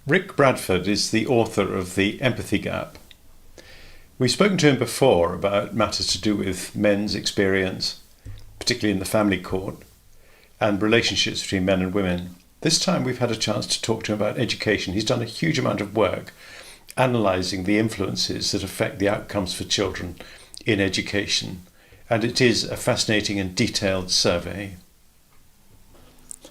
Rick Bradford is the author of The Empathy Gap. We've spoken to him before about matters to do with men's experience, particularly in the family court, and relationships between men and women. This time we've had a chance to talk to him about education. He's done a huge amount of work analysing the influences that affect the outcomes for children in education, and it is a fascinating and detailed survey.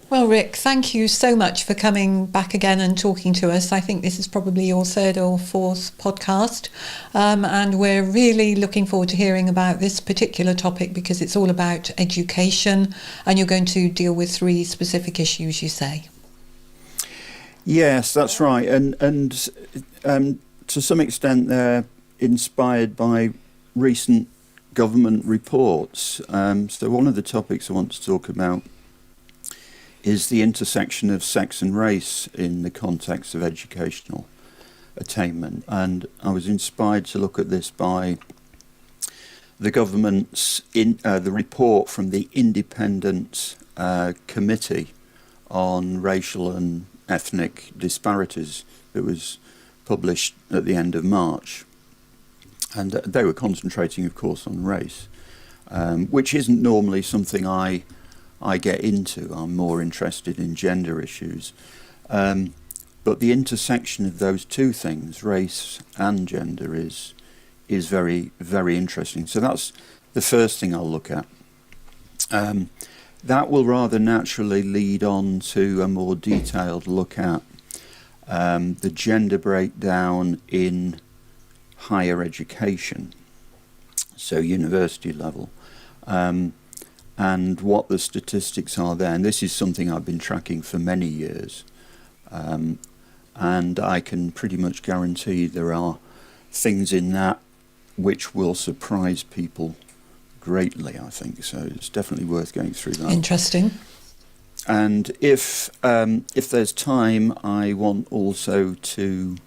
Well, Rick, thank you so much for coming back again and talking to us. I think this is probably your third or fourth podcast, and we're really looking forward to hearing about this particular topic because it's all about education, and you're going to deal with 3 specific issues, you say. Yes, that's right, and to some extent they're inspired by recent government reports. So one of the topics I want to talk about is the intersection of sex and race in the context of educational attainment. And I was inspired to look at this by the government's the report from the Independent Committee on Racial and Ethnic Disparities that was published at the end of March. And they were concentrating, of course, on race, which isn't normally something I get into. I'm more interested in gender issues. But the intersection of those two things, race and gender, is very, very interesting. So that's the first thing I'll look at. That will rather naturally lead on to a more detailed look at the gender breakdown in higher education, so university level. And what the statistics are there. And this is something I've been tracking for many years. And I can pretty much guarantee there are things in that which will surprise people greatly, I think. So it's definitely worth going through that. Interesting. And if there's time, I want also to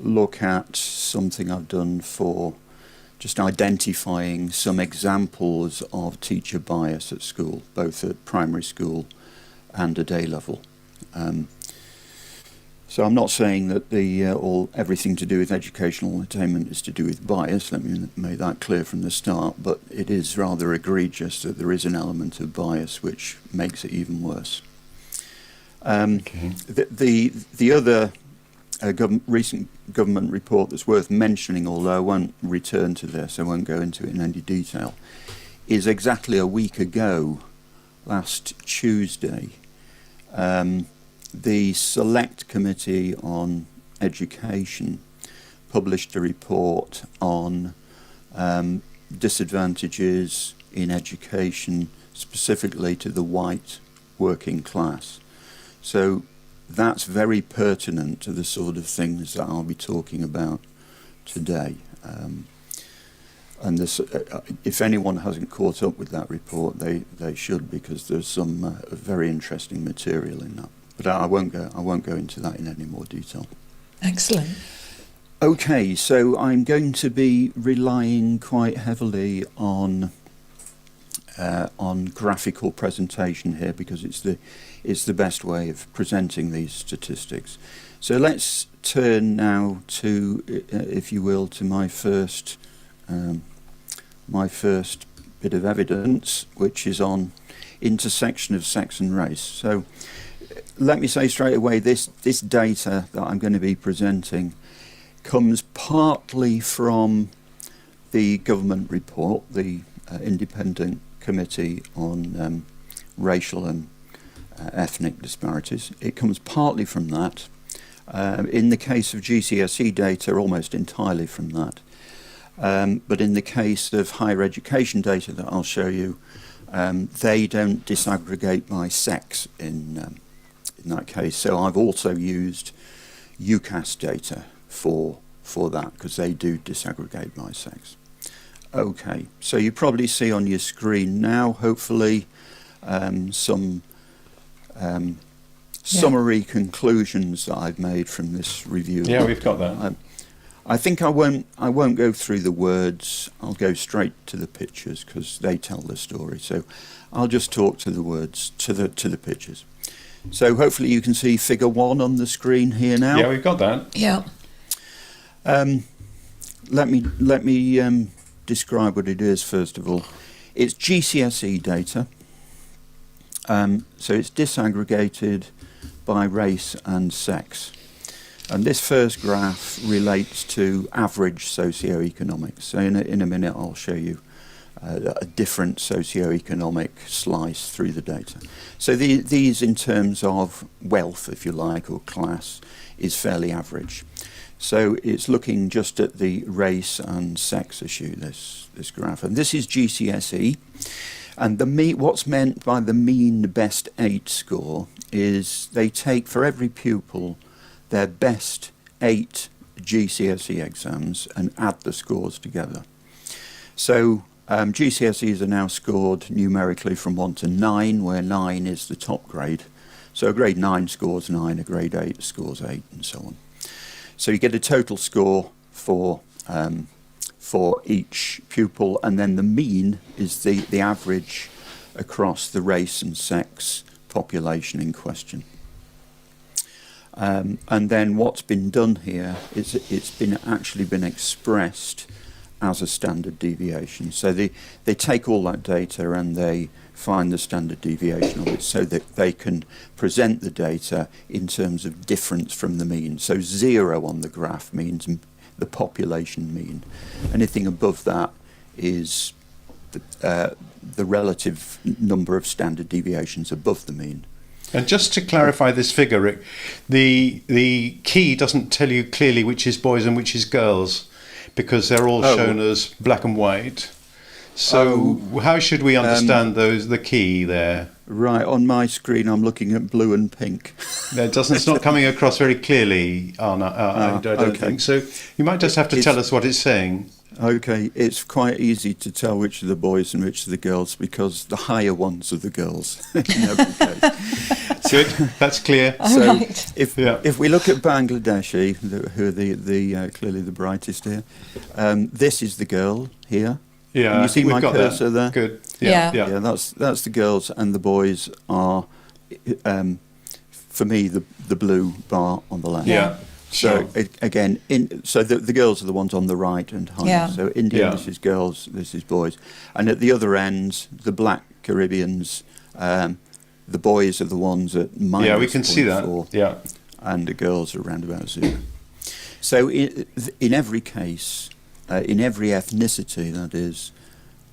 look at something I've done for just identifying some examples of teacher bias at school, both at primary school and at A-level. So I'm not saying that everything to do with educational attainment is to do with bias. Let me make that clear from the start. But it is rather egregious that there is an element of bias which makes it even worse. Okay. The other recent government report that's worth mentioning, although I won't return to this, I won't go into it in any detail, is exactly a week ago, last Tuesday, the Select Committee on Education published a report on disadvantages in education, specifically to the white working class. So that's very pertinent to the sort of things that I'll be talking about today. And this, if anyone hasn't caught up with that report, they should, because there's some very interesting material in that. But I won't go into that in any more detail. Excellent. Okay, so I'm going to be relying quite heavily on graphical presentation here because it's the best way of presenting these statistics. So let's turn now to, if you will, to my first bit of evidence, which is on intersection of sex and race. So let me say straight away, this data that I'm going to be presenting comes partly from the government report, the Independent Committee on Racial and Ethnic Disparities. It comes partly from that. In the case of GCSE data, almost entirely from that. But in the case of higher education data that I'll show you, they don't disaggregate by sex in that case. So I've also used UCAS data for that, because they do disaggregate by sex. Okay, so you probably see on your screen now, hopefully, some summary conclusions that I've made from this review. Yeah, we've got that. I think I won't go through the words. I'll go straight to the pictures because they tell the story. So I'll just talk to the words, to the pictures. So hopefully you can see figure 1 on the screen here now. Yeah, we've got that. Yeah. Let me describe what it is first of all. It's GCSE data. So it's disaggregated by race and sex. And this first graph relates to average socioeconomics. So in a minute I'll show you a different socioeconomic slice through the data. So these in terms of wealth, if you like, or class, is fairly average. So it's looking just at the race and sex issue, this graph. And this is GCSE. And what's meant by the mean best 8 score is they take for every pupil their best 8 GCSE exams and add the scores together. So GCSEs are now scored numerically from 1 to 9, where 9 is the top grade. So a grade 9 scores 9, a grade 8 scores 8, and so on. So you get a total score for each pupil, and then the mean is the average across the race and sex population in question. And then what's been done here is it's actually been expressed as a standard deviation. So they take all that data and they find the standard deviation of it so that they can present the data in terms of difference from the mean. So 0 on the graph means the population mean. Anything above that is the relative number of standard deviations above the mean. And just to clarify this figure, Rick, the key doesn't tell you clearly which is boys and which is girls, because they're all shown as black and white. So how should we understand the key there? Right, on my screen I'm looking at blue and pink. It's not coming across very clearly, I don't think. So you might just have to tell us what it's saying. Okay, it's quite easy to tell which are the boys and which are the girls, because the higher ones are the girls in every case. Good, that's clear. So Right. if we look at Bangladeshi, who are clearly the brightest here, this is the girl here. Yeah, Can you see my cursor there? Good. Yeah. Yeah, that's the girls, and the boys are, for me, the blue bar on the left. Yeah. So Sure. again, the girls are the ones on the right and higher. Yeah. So India, Yeah. this is girls, this is boys, and at the other end, the black Caribbeans, the boys are the ones at minus Yeah, we can see that. 0.4, Yeah. and the girls are around about 0. So in every case, in every ethnicity, that is,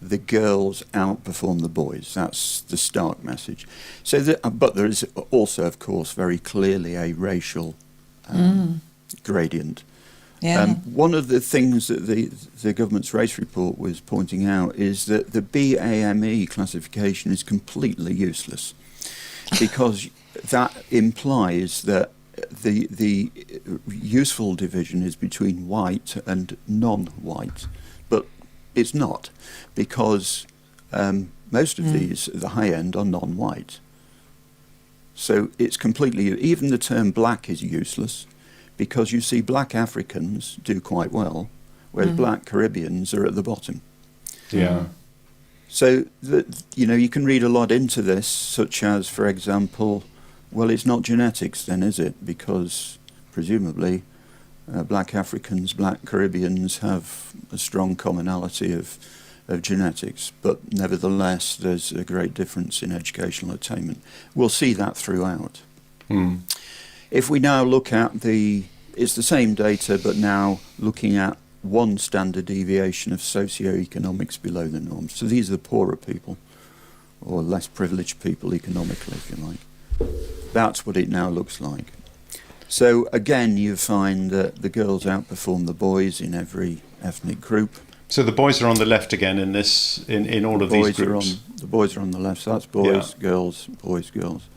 the girls outperform the boys. That's the stark message. So, but there is also, of course, very clearly a racial gradient. Yeah. One of the things that the government's race report was pointing out is that the BAME classification is completely useless, because that implies that the useful division is between white and non-white, but it's not, because most of these at the high end are non-white. So it's completely, even the term black is useless, because you see black Africans do quite well, whereas black Caribbeans are at the bottom. Yeah. So you can read a lot into this, such as, for example, well, it's not genetics then, is it? Because presumably black Africans, black Caribbeans have a strong commonality of genetics, but nevertheless there's a great difference in educational attainment. We'll see that throughout. If we now look at it's the same data, but now looking at one standard deviation of socioeconomics below the norm. So these are the poorer people, or less privileged people economically, if you like. That's what it now looks like. So again, you find that the girls outperform the boys in every ethnic group. So the boys are on the left again in all of these groups. The boys are on the left, so that's boys, girls, boys, girls.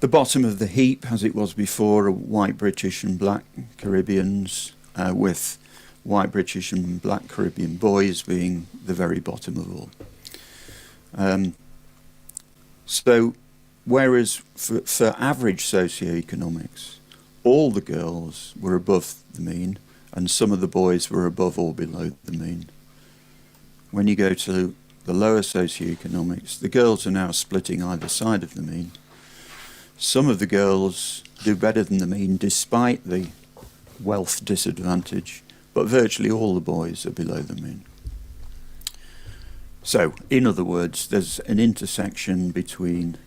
The bottom of the heap, as it was before, are white British and black Caribbeans, with white British and black Caribbean boys being the very bottom of all. So, whereas for average socioeconomics, all the girls were above the mean, and some of the boys were above or below the mean. When you go to the lower socioeconomics, the girls are now splitting either side of the mean. some of the girls do better than the mean despite the wealth disadvantage, but virtually all the boys are below the mean. So, in other words, there's an intersection between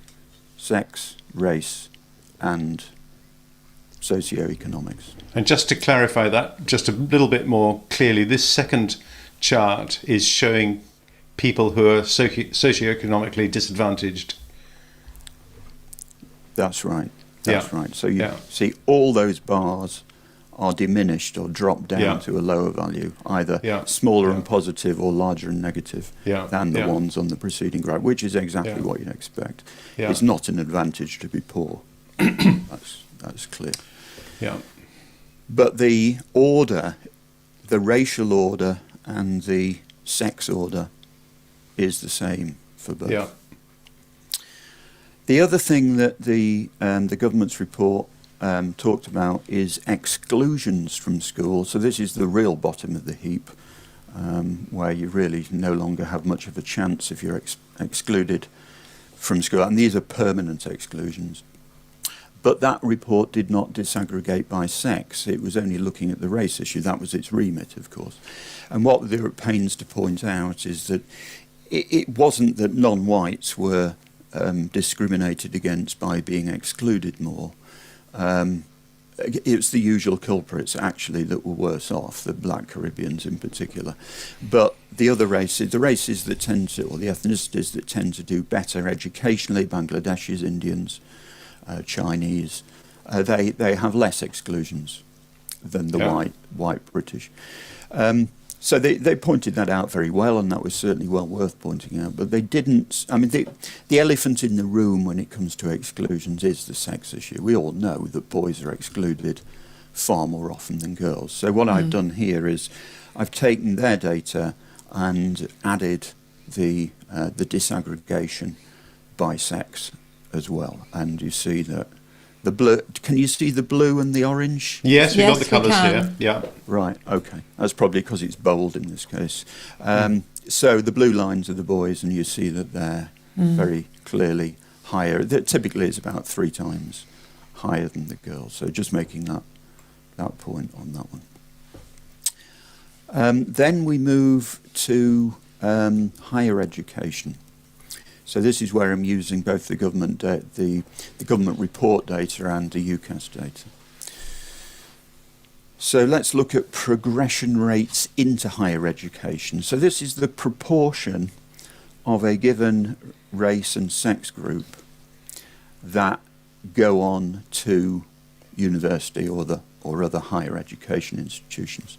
sex, race, and socioeconomics. And just to clarify that just a little bit more clearly, this second chart is showing people who are socioeconomically disadvantaged. That's right. That's Yeah. right. So you Yeah. see all those bars are diminished or drop down Yeah. to a lower value, either Yeah. smaller Yeah. and positive or larger and negative Yeah. than the Yeah. ones on the preceding graph, which is exactly Yeah. what you'd expect. Yeah. It's not an advantage to be poor. That's clear. Yeah. But the order, the racial order and the sex order is the same for both. Yeah. The other thing that the government's report talked about is exclusions from school. So this is the real bottom of the heap, where you really no longer have much of a chance if you're excluded from school. And these are permanent exclusions. But that report did not disaggregate by sex. It was only looking at the race issue. That was its remit, of course. And what they're at pains to point out is that it wasn't that non-whites were discriminated against by being excluded more. It was the usual culprits, actually, that were worse off, the black Caribbeans in particular. But the other races, the races that tend to, or the ethnicities that tend to do better educationally, Bangladeshis, Indians, Chinese, they have less exclusions than the white British. So they pointed that out very well, and that was certainly well worth pointing out. But they didn't. I mean, the elephant in the room when it comes to exclusions is the sex issue. We all know that boys are excluded far more often than girls. So what I've done here is I've taken their data and added the disaggregation by sex as well. And you see that the blue. Can you see the blue and the orange? Yes, we've got the we colours can. here. Yeah. Right, okay. That's probably because it's bold in this case. So the blue lines are the boys, and you see that they're very clearly higher. Typically it's about 3 times higher than the girls. So just making that point on that one. Then we move to higher education. So this is where I'm using both the government the government report data and the UCAS data. So let's look at progression rates into higher education. So this is the proportion of a given race and sex group that go on to university or other higher education institutions.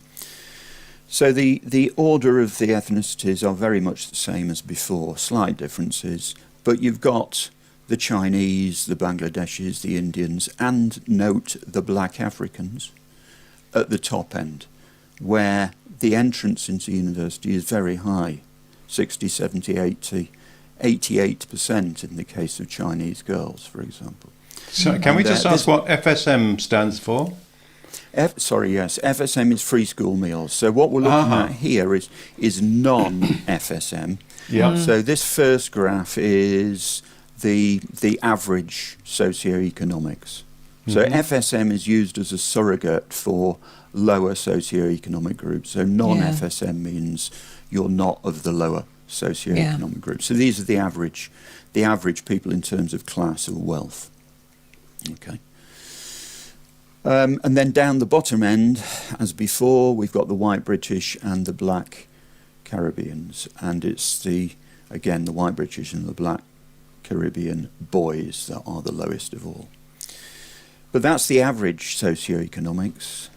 So the order of the ethnicities are very much the same as before, slight differences, but you've got the Chinese, the Bangladeshis, the Indians, and note the black Africans at the top end, where the entrance into university is very high, 60, 70, 80, 88% in the case of Chinese girls, for example. So can we just ask what FSM stands for? FSM is free school meals. So what we're looking at here is non-FSM. Yeah. So this first graph is the average socioeconomics. So FSM is used as a surrogate for lower socioeconomic groups. So non-FSM means you're not of the lower socioeconomic group. So these are the average people in terms of class or wealth. Okay. And then down the bottom end, as before, we've got the white British and the black Caribbeans. And it's again, the white British and the black Caribbean boys that are the lowest of all. But that's the average socioeconomics.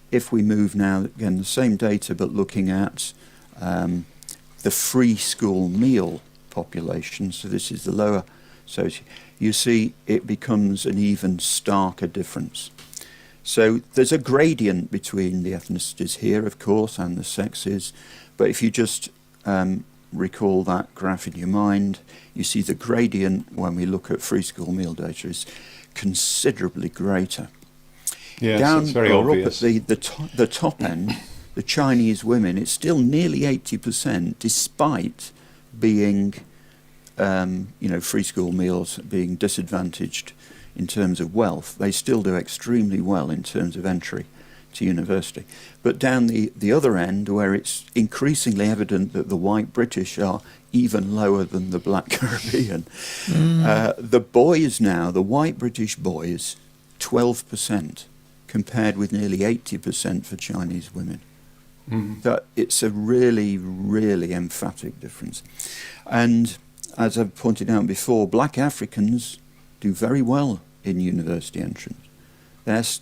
If we move now, again, the same data, but looking at the free school meal population, so this is the lower socio, you see it becomes an even starker difference. So there's a gradient between the ethnicities here, of course, and the sexes, but if you just recall that graph in your mind, you see the gradient when we look at free school meal data is considerably greater. Yes, Down it's very or obvious. up at the top end, the Chinese women, it's still nearly 80%, despite being free school meals being disadvantaged in terms of wealth, they still do extremely well in terms of entry to university. But down the other end, where it's increasingly evident that the white British are even lower than the black Caribbean, the boys now, the white British boys, 12%, compared with nearly 80% for Chinese women. That it's a really, really emphatic difference. And as I've pointed out before, black Africans do very well in university entrance.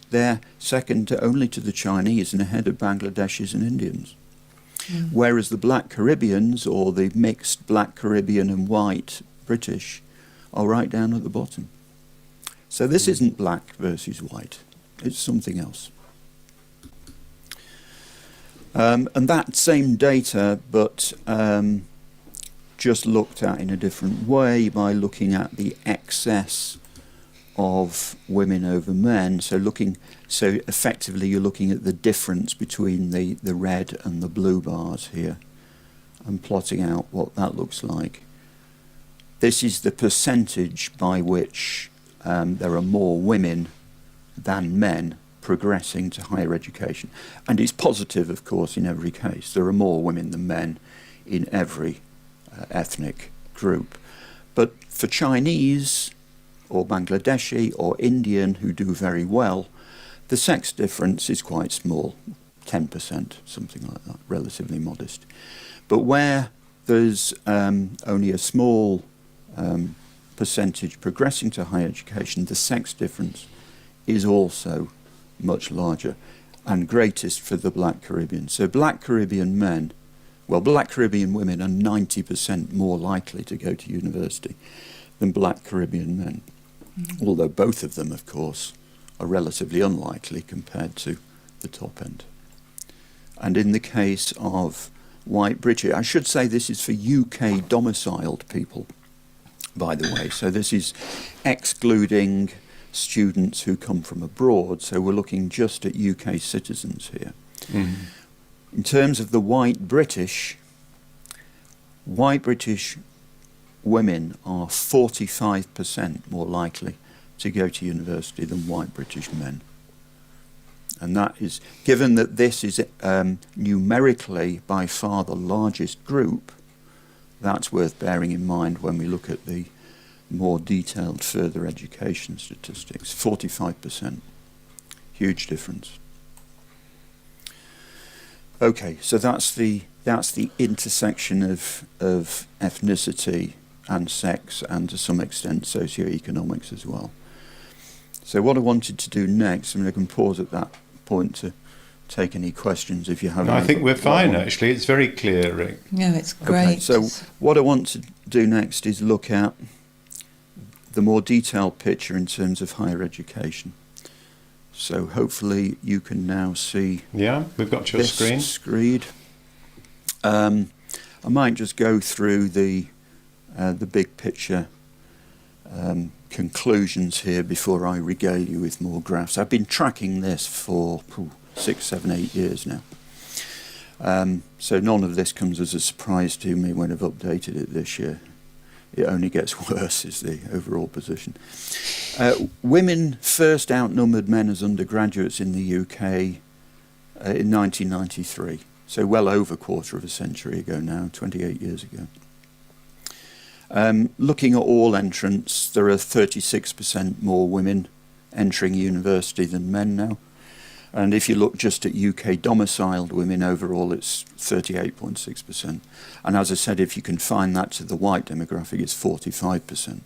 They're second only to the Chinese and ahead of Bangladeshis and Indians. Whereas the black Caribbeans, or the mixed black Caribbean and white British, are right down at the bottom. So this isn't black versus white. It's something else. And that same data, but just looked at in a different way by looking at the excess of women over men. So effectively you're looking at the difference between the red and the blue bars here and plotting out what that looks like. This is the percentage by which there are more women than men progressing to higher education. And it's positive, of course, in every case. There are more women than men in every ethnic group. But for Chinese or Bangladeshi or Indian who do very well, the sex difference is quite small, 10%, something like that, relatively modest. But where there's only a small percentage progressing to higher education, the sex difference is also much larger and greatest for the black Caribbean. So black Caribbean women are 90% more likely to go to university than black Caribbean men. Although both of them, of course, are relatively unlikely compared to the top end. And in the case of white British, I should say this is for UK domiciled people, by the way. So this is excluding students who come from abroad. So we're looking just at UK citizens here. In terms of the white British women are 45% more likely to go to university than white British men. And that is, given that this is numerically by far the largest group, that's worth bearing in mind when we look at the more detailed further education statistics. 45%. Huge difference. Okay, so that's the intersection of ethnicity and sex, and to some extent socioeconomics as well. So what I wanted to do next, I can pause at that point to take any questions if you have any. I think we're fine, actually. It's very clear, Rick. No, it's great. Okay, so what I want to do next is look at the more detailed picture in terms of higher education. So hopefully you can now see. Yeah, we've got your screen. I might just go through the big picture conclusions here before I regale you with more graphs. I've been tracking this for 6, 7, 8 years now. So none of this comes as a surprise to me when I've updated it this year. It only gets worse is the overall position. Women first outnumbered men as undergraduates in the UK in 1993. So well over a quarter of a century ago now, 28 years ago. Looking at all entrants, there are 36% more women entering university than men now. And if you look just at UK domiciled women overall, it's 38.6%. And as I said, if you confine that to the white demographic, it's 45%.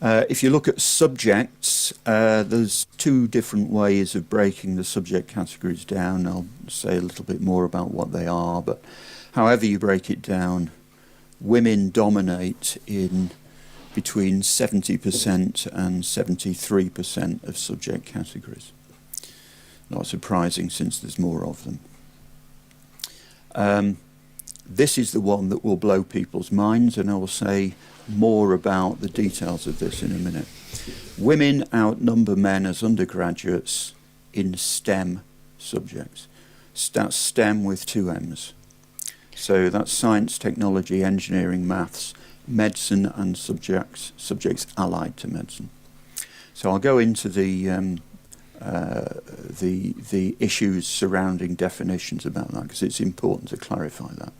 If you look at subjects, there's two different ways of breaking the subject categories down. I'll say a little bit more about what they are, but however you break it down, women dominate in between 70% and 73% of subject categories. Not surprising since there's more of them. This is the one that will blow people's minds, and I will say more about the details of this in a minute. Women outnumber men as undergraduates in STEM subjects. That's STEM with 2 M's. So that's science, technology, engineering, maths, medicine, and subjects allied to medicine. So I'll go into the issues surrounding definitions about that, because it's important to clarify that.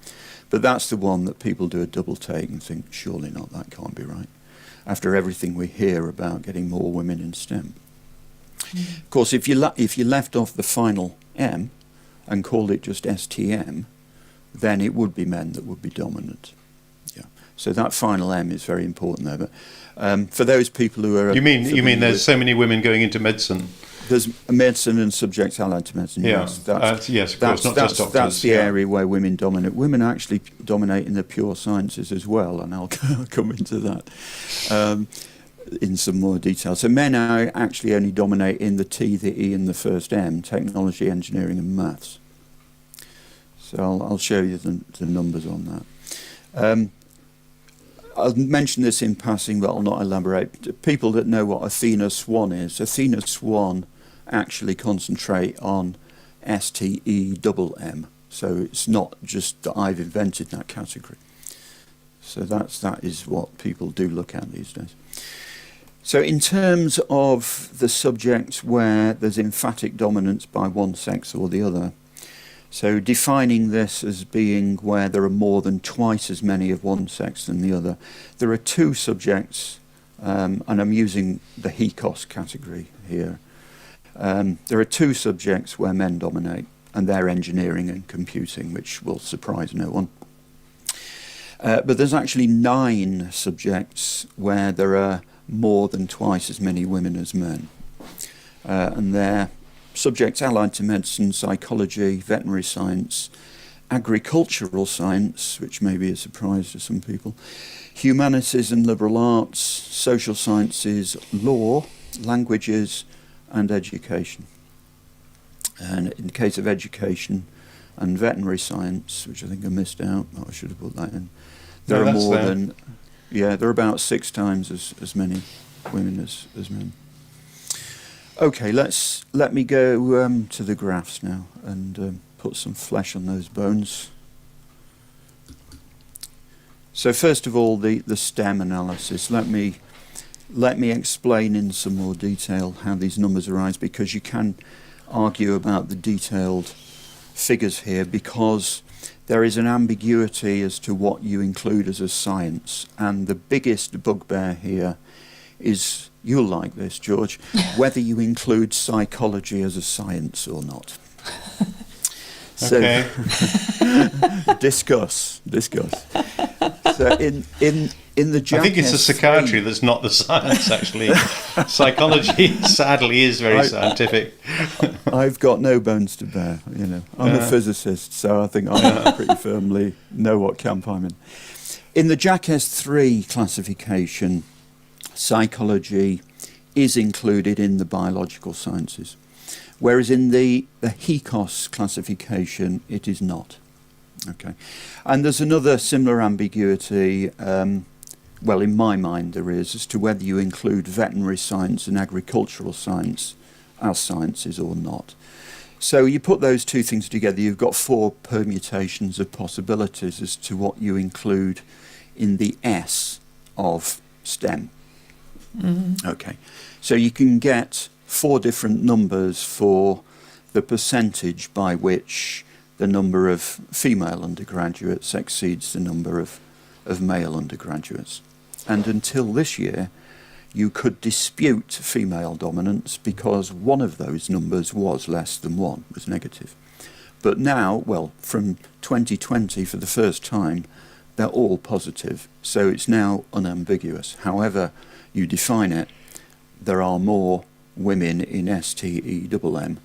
But that's the one that people do a double take and think, surely not, that can't be right, after everything we hear about getting more women in STEM. Of course, if you left off the final M and called it just STM, then it would be men that would be dominant. Yeah. So that final M is very important there. But for those people who are... You mean there's so many women going into medicine? There's medicine and subjects allied to medicine. Yeah. Yes, of course, not just doctors. That's the area where women dominate. Women actually dominate in the pure sciences as well, and I'll come into that in some more detail. So men actually only dominate in the T, the E, and the first M: technology, engineering, and maths. So I'll show you the numbers on that. I'll mention this in passing, but I'll not elaborate. People that know what Athena Swan is, Athena Swan actually concentrate on STEMM. So it's not just that I've invented that category. So that is what people do look at these days. So in terms of the subjects where there's emphatic dominance by one sex or the other, so defining this as being where there are more than twice as many of one sex than the other, there are two subjects, and I'm using the HECOS category here. There are two subjects where men dominate, and they're engineering and computing, which will surprise no one. But there's actually 9 subjects where there are more than twice as many women as men. And they're subjects allied to medicine, psychology, veterinary science, agricultural science, which may be a surprise to some people, humanities and liberal arts, social sciences, law, languages, and education. And in the case of education and veterinary science, which I think I missed out, I should have put that in, there are more than, there are about 6 times as many women as men. Okay, let me go to the graphs now and put some flesh on those bones. So first of all, the STEM analysis. Let me explain in some more detail how these numbers arise, because you can argue about the detailed figures here, because there is an ambiguity as to what you include as a science, and the biggest bugbear here is, you'll like this, George, whether you include psychology as a science or not. So, okay. discuss. So in the Jack I think it's the psychiatry that's not the science, actually. Psychology, sadly, is very scientific. I've got no bones to bear, I'm a physicist, so I think I pretty firmly know what camp I'm in. In the Jack S3 classification, psychology is included in the biological sciences, whereas in the HECOS classification it is not. Okay, and there's another similar ambiguity, well, in my mind there is, as to whether you include veterinary science and agricultural science as sciences or not. So you put those two things together, you've got 4 permutations of possibilities as to what you include in the S of STEM. Mm-hmm. Okay, so you can get 4 different numbers for the percentage by which the number of female undergraduates exceeds the number of male undergraduates. And until this year, you could dispute female dominance because one of those numbers was less than 1, was negative. But now, well, from 2020, for the first time, they're all positive, so it's now unambiguous. However you define it, there are more women in STEMM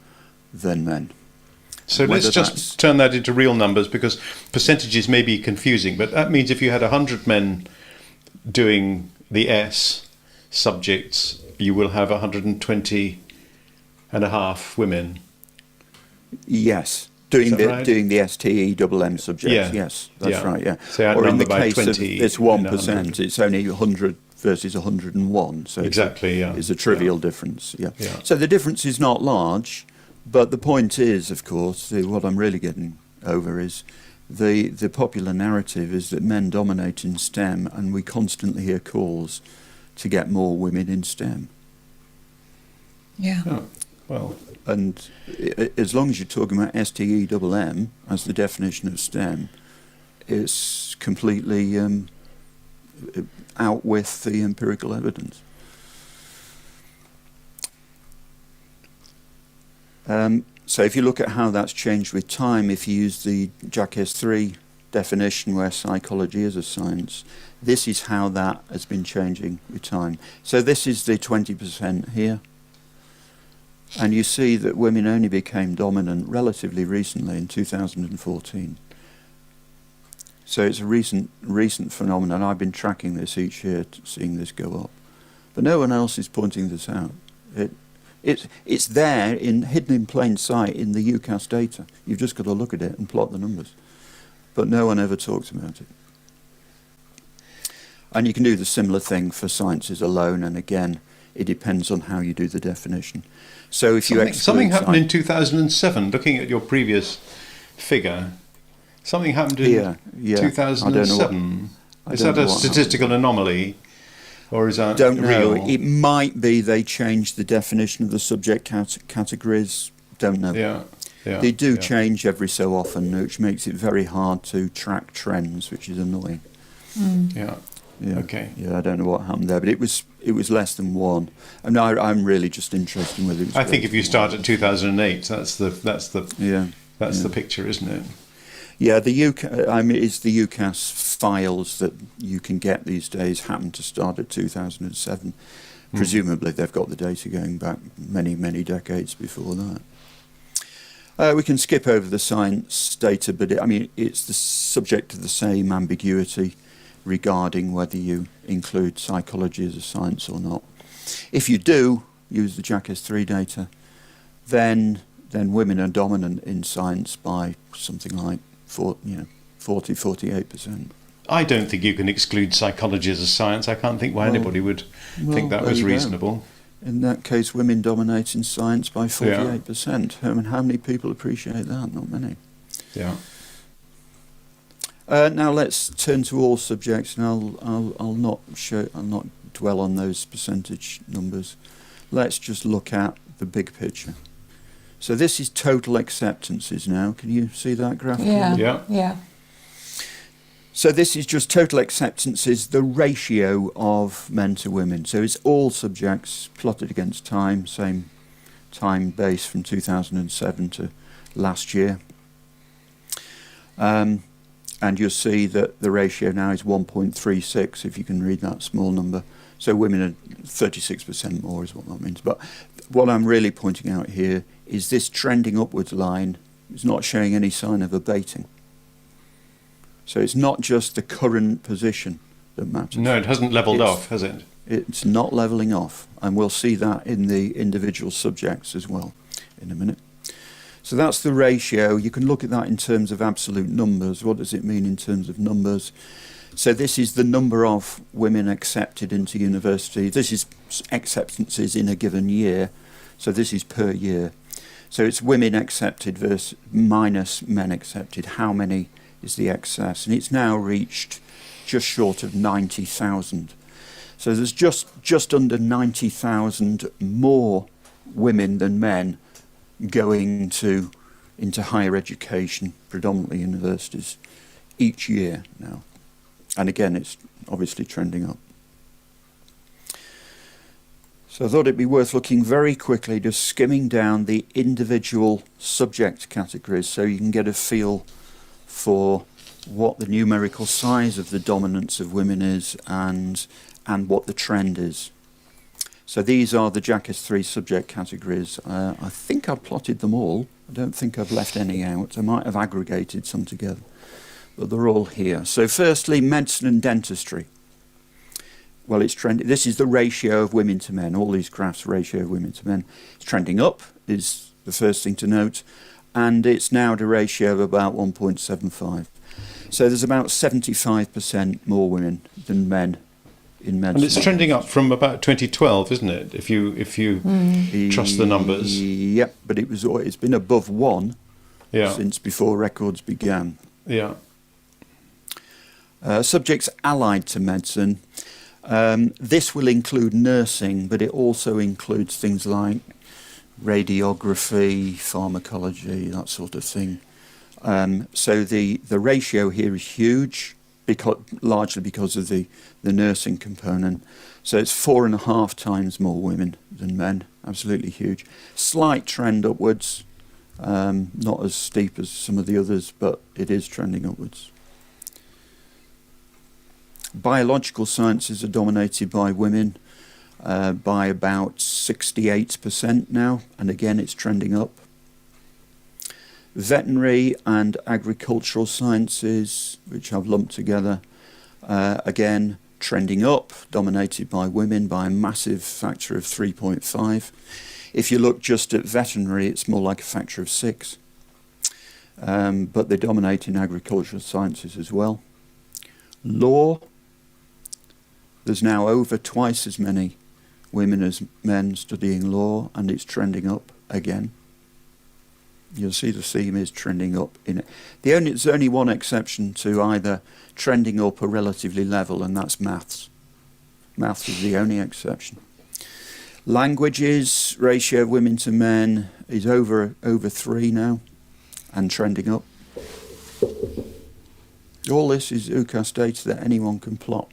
than men. So let's just turn that into real numbers, because percentages may be confusing, but that means if you had 100 men doing the S subjects, you will have 120 and a half women. Yes. Doing the STEMM subjects, yeah. Yes, that's right, yeah. So or in the by case 20 of it's 1%, it's only 100 versus 101, so exactly, it's a trivial difference, So the difference is not large, but the point is, of course, what I'm really getting over is the popular narrative is that men dominate in STEM, and we constantly hear calls to get more women in STEM. Yeah. Oh, well, And as long as you're talking about STEMM as the definition of STEM, it's completely out with the empirical evidence. So if you look at how that's changed with time, if you use the Jacques 3 definition where psychology is a science, this is how that has been changing with time. So this is the 20% here. And you see that women only became dominant relatively recently in 2014. So it's a recent phenomenon. I've been tracking this each year, seeing this go up. But no one else is pointing this out. It's there, hidden in plain sight in the UCAS data. You've just got to look at it and plot the numbers. But no one ever talks about it. And you can do the similar thing for sciences alone, and again, it depends on how you do the definition. So if something happened in 2007, looking at your previous figure, something happened in 2007. Is that a statistical anomaly? Or is that Don't know. real? It might be they changed the definition of the subject categories. Don't know. Yeah. They do change every so often, which makes it very hard to track trends, which is annoying. Yeah. Okay. Yeah, I don't know what happened there, but it was less than one. And I'm really just interested in whether it was. I think if you start at 2008, that's the picture, isn't it? Yeah, it's the UCAS files that you can get these days happen to start at 2007. Presumably they've got the data going back many, many decades before that. We can skip over the science data, but it's the subject of the same ambiguity regarding whether you include psychology as a science or not. If you do use the Jacques 3 data, then women are dominant in science by something like 48%. I don't think you can exclude psychology as a science. I can't think why anybody would think that was reasonable. In that case, women dominate in science by 48%. How many people appreciate that? Not many. Yeah. Now let's turn to all subjects, and I'll not dwell on those percentage numbers. Let's just look at the big picture. So this is total acceptances now. Can you see that graph? Yeah. So this is just total acceptances, the ratio of men to women. So it's all subjects plotted against time, same time base from 2007 to last year. And you'll see that the ratio now is 1.36, if you can read that small number. So women are 36% more is what that means. But what I'm really pointing out here is this trending upwards line is not showing any sign of abating. So it's not just the current position that matters. No, it hasn't levelled off, has it? It's not levelling off, and we'll see that in the individual subjects as well in a minute. So that's the ratio. You can look at that in terms of absolute numbers. What does it mean in terms of numbers? So this is the number of women accepted into university. This is acceptances in a given year. So this is per year. So it's women accepted versus minus men accepted. How many is the excess? And it's now reached just short of 90,000. So there's just under 90,000 more women than men going into higher education, predominantly universities, each year now. And again, it's obviously trending up. So I thought it'd be worth looking very quickly, just skimming down the individual subject categories so you can get a feel for what the numerical size of the dominance of women is and what the trend is. So these are the Jacques 3 subject categories. I think I've plotted them all. I don't think I've left any out. I might have aggregated some together, but they're all here. So firstly, medicine and dentistry. Well, it's trending. This is the ratio of women to men. All these graphs, ratio of women to men. It's trending up is the first thing to note, and it's now at a ratio of about 1.75. So there's about 75% more women than men in medicine. And it's trending up from about 2012, isn't it? If you trust the numbers. Yep, but it's been above 1 since before records began. Yeah. Subjects allied to medicine. This will include nursing, but it also includes things like radiography, pharmacology, that sort of thing. So the ratio here is huge, largely because of the nursing component. So it's 4.5 times more women than men. Absolutely huge. Slight trend upwards, not as steep as some of the others, but it is trending upwards. Biological sciences are dominated by women by about 68% now, and again it's trending up. Veterinary and agricultural sciences, which I've lumped together, again trending up, dominated by women by a massive factor of 3.5. If you look just at veterinary, it's more like a factor of 6. But they dominate in agricultural sciences as well. Law, there's now over twice as many women as men studying law, and it's trending up again. You'll see the theme is trending up in it. There's only one exception to either trending up or relatively level, and that's maths. Maths is the only exception. Languages, ratio of women to men is over 3 now, and trending up. All this is UCAS data that anyone can plot.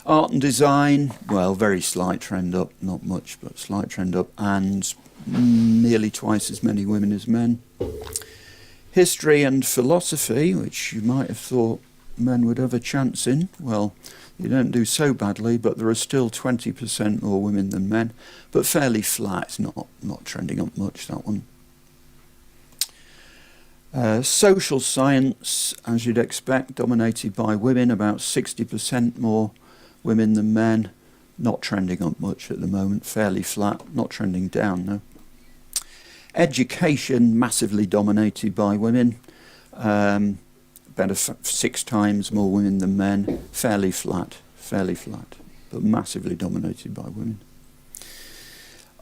Art and design, well, very slight trend up, not much, but slight trend up, and nearly twice as many women as men. History and philosophy, which you might have thought men would have a chance in, well, you don't do so badly, but there are still 20% more women than men, but fairly flat. It's not trending up much, that one. Social science, as you'd expect, dominated by women, about 60% more women than men, not trending up much at the moment, fairly flat, not trending down, no. Education, massively dominated by women, about 6 times more women than men, fairly flat, but massively dominated by women.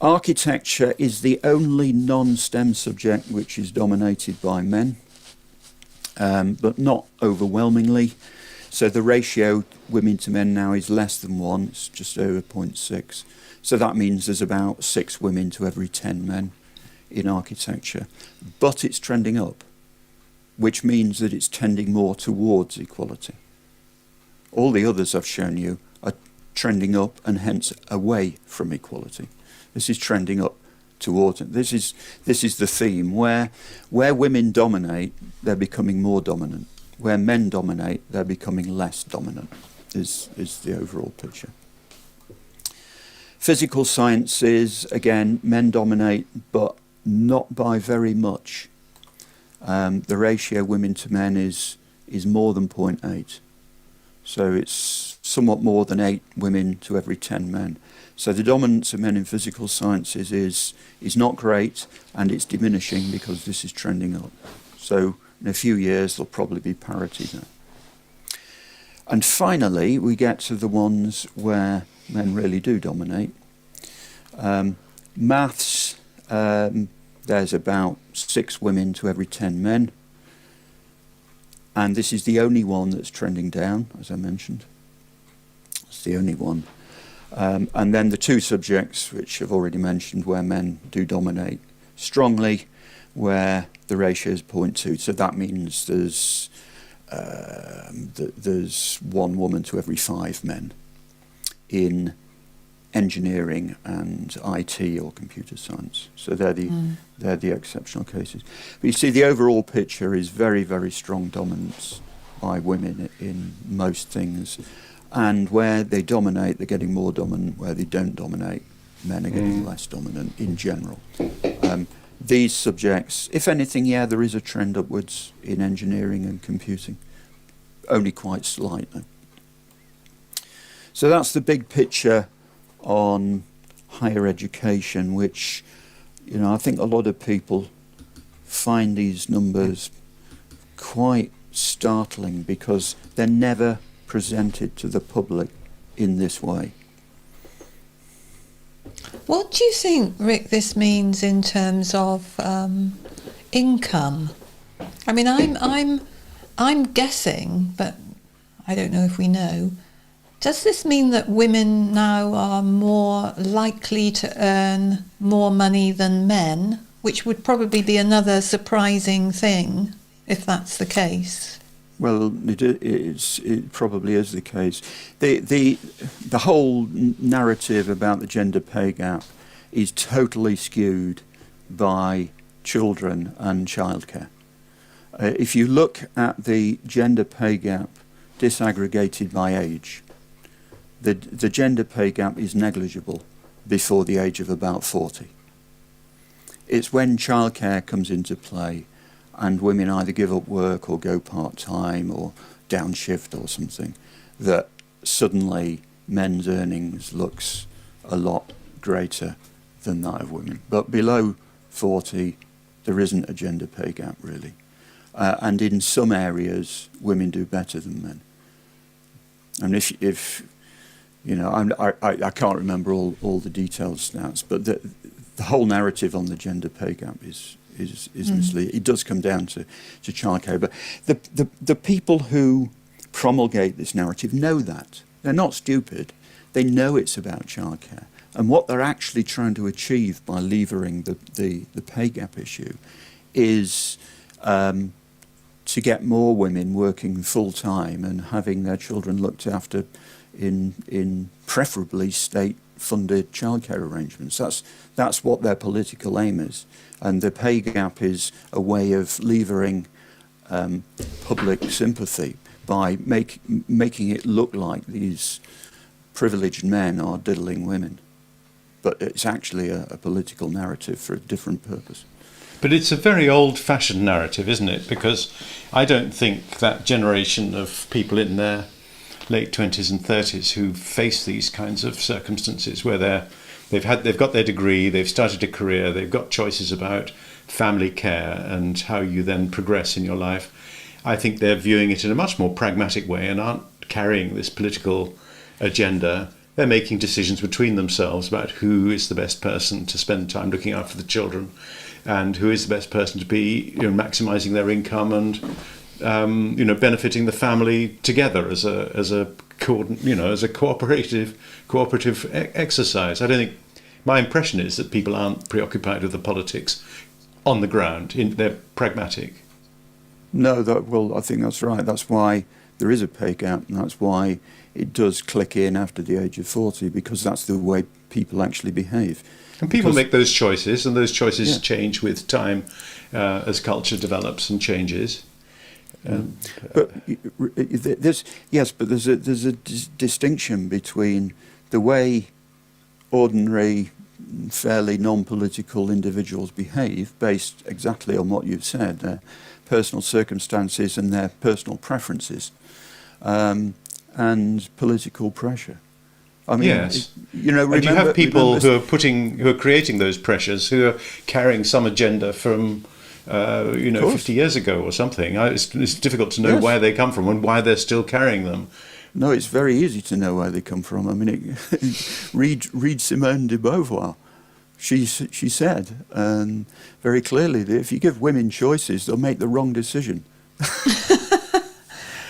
Architecture is the only non-STEM subject which is dominated by men, but not overwhelmingly. So the ratio women to men now is less than 1, it's just over 0.6. So that means there's about 6 women to every 10 men in architecture. But it's trending up, which means that it's tending more towards equality. All the others I've shown you are trending up and hence away from equality. This is trending up towards it. This is the theme. Where women dominate, they're becoming more dominant. Where men dominate, they're becoming less dominant, is the overall picture. Physical sciences, again, men dominate, but not by very much. The ratio women to men is more than 0.8. So it's somewhat more than 8 women to every 10 men. So the dominance of men in physical sciences is not great, and it's diminishing because this is trending up. So in a few years, there'll probably be parity there. And finally, we get to the ones where men really do dominate. Maths, there's about 6 women to every 10 men. And this is the only one that's trending down, as I mentioned. It's the only one. And then the 2 subjects, which I've already mentioned, where men do dominate strongly, where the ratio is 0.2. So that means there's 1 woman to every 5 men in engineering and IT or computer science. So they're the exceptional cases. But you see, the overall picture is very, very strong dominance by women in most things. And where they dominate, they're getting more dominant. Where they don't dominate, men are getting less dominant in general. These subjects, if anything, there is a trend upwards in engineering and computing, only quite slightly. So that's the big picture on higher education, which, I think a lot of people find these numbers quite startling because they're never presented to the public in this way. What do you think, Rick, this means in terms of income? I mean, I'm I'm guessing, but I don't know if we know, does this mean that women now are more likely to earn more money than men, which would probably be another surprising thing if that's the case? Well, it probably is the case. The whole narrative about the gender pay gap is totally skewed by children and childcare. If you look at the gender pay gap disaggregated by age, the gender pay gap is negligible before the age of about 40. It's when childcare comes into play and women either give up work or go part-time or downshift or something, that suddenly men's earnings looks a lot greater than that of women. But below 40, there isn't a gender pay gap really. And in some areas, women do better than men. And if you know, I can't remember all the detailed stats, but the whole narrative on the gender pay gap is misleading. It does come down to childcare, but the people who promulgate this narrative know that. They're not stupid. They know it's about childcare. And what they're actually trying to achieve by levering the pay gap issue is to get more women working full time and having their children looked after in preferably state-funded childcare arrangements. That's what their political aim is. And the pay gap is a way of levering public sympathy by making it look like these privileged men are diddling women. But it's actually a political narrative for a different purpose. But it's a very old-fashioned narrative, isn't it? Because I don't think that generation of people in their late 20s and 30s who face these kinds of circumstances where they've got their degree, they've started a career, they've got choices about family care and how you then progress in your life. I think they're viewing it in a much more pragmatic way and aren't carrying this political agenda. They're making decisions between themselves about who is the best person to spend time looking after the children and who is the best person to be, maximising their income and benefiting the family together as a cooperative exercise. I don't think, my impression is that people aren't preoccupied with the politics on the ground. They're pragmatic. No, I think that's right. That's why there is a pay gap, and that's why it does click in after the age of 40, because that's the way people actually behave. And people make those choices, and those choices change with time as culture develops and changes. But there's a distinction between the way ordinary, fairly non-political individuals behave, based exactly on what you've said, their personal circumstances and their personal preferences, and political pressure. I mean, yes. Remember, and you have people who are creating those pressures, who are carrying some agenda from 50 years ago or something. It's difficult to know where they come from and why they're still carrying them. No, it's very easy to know where they come from. I mean, read Simone de Beauvoir. She said very clearly that if you give women choices, they'll make the wrong decision.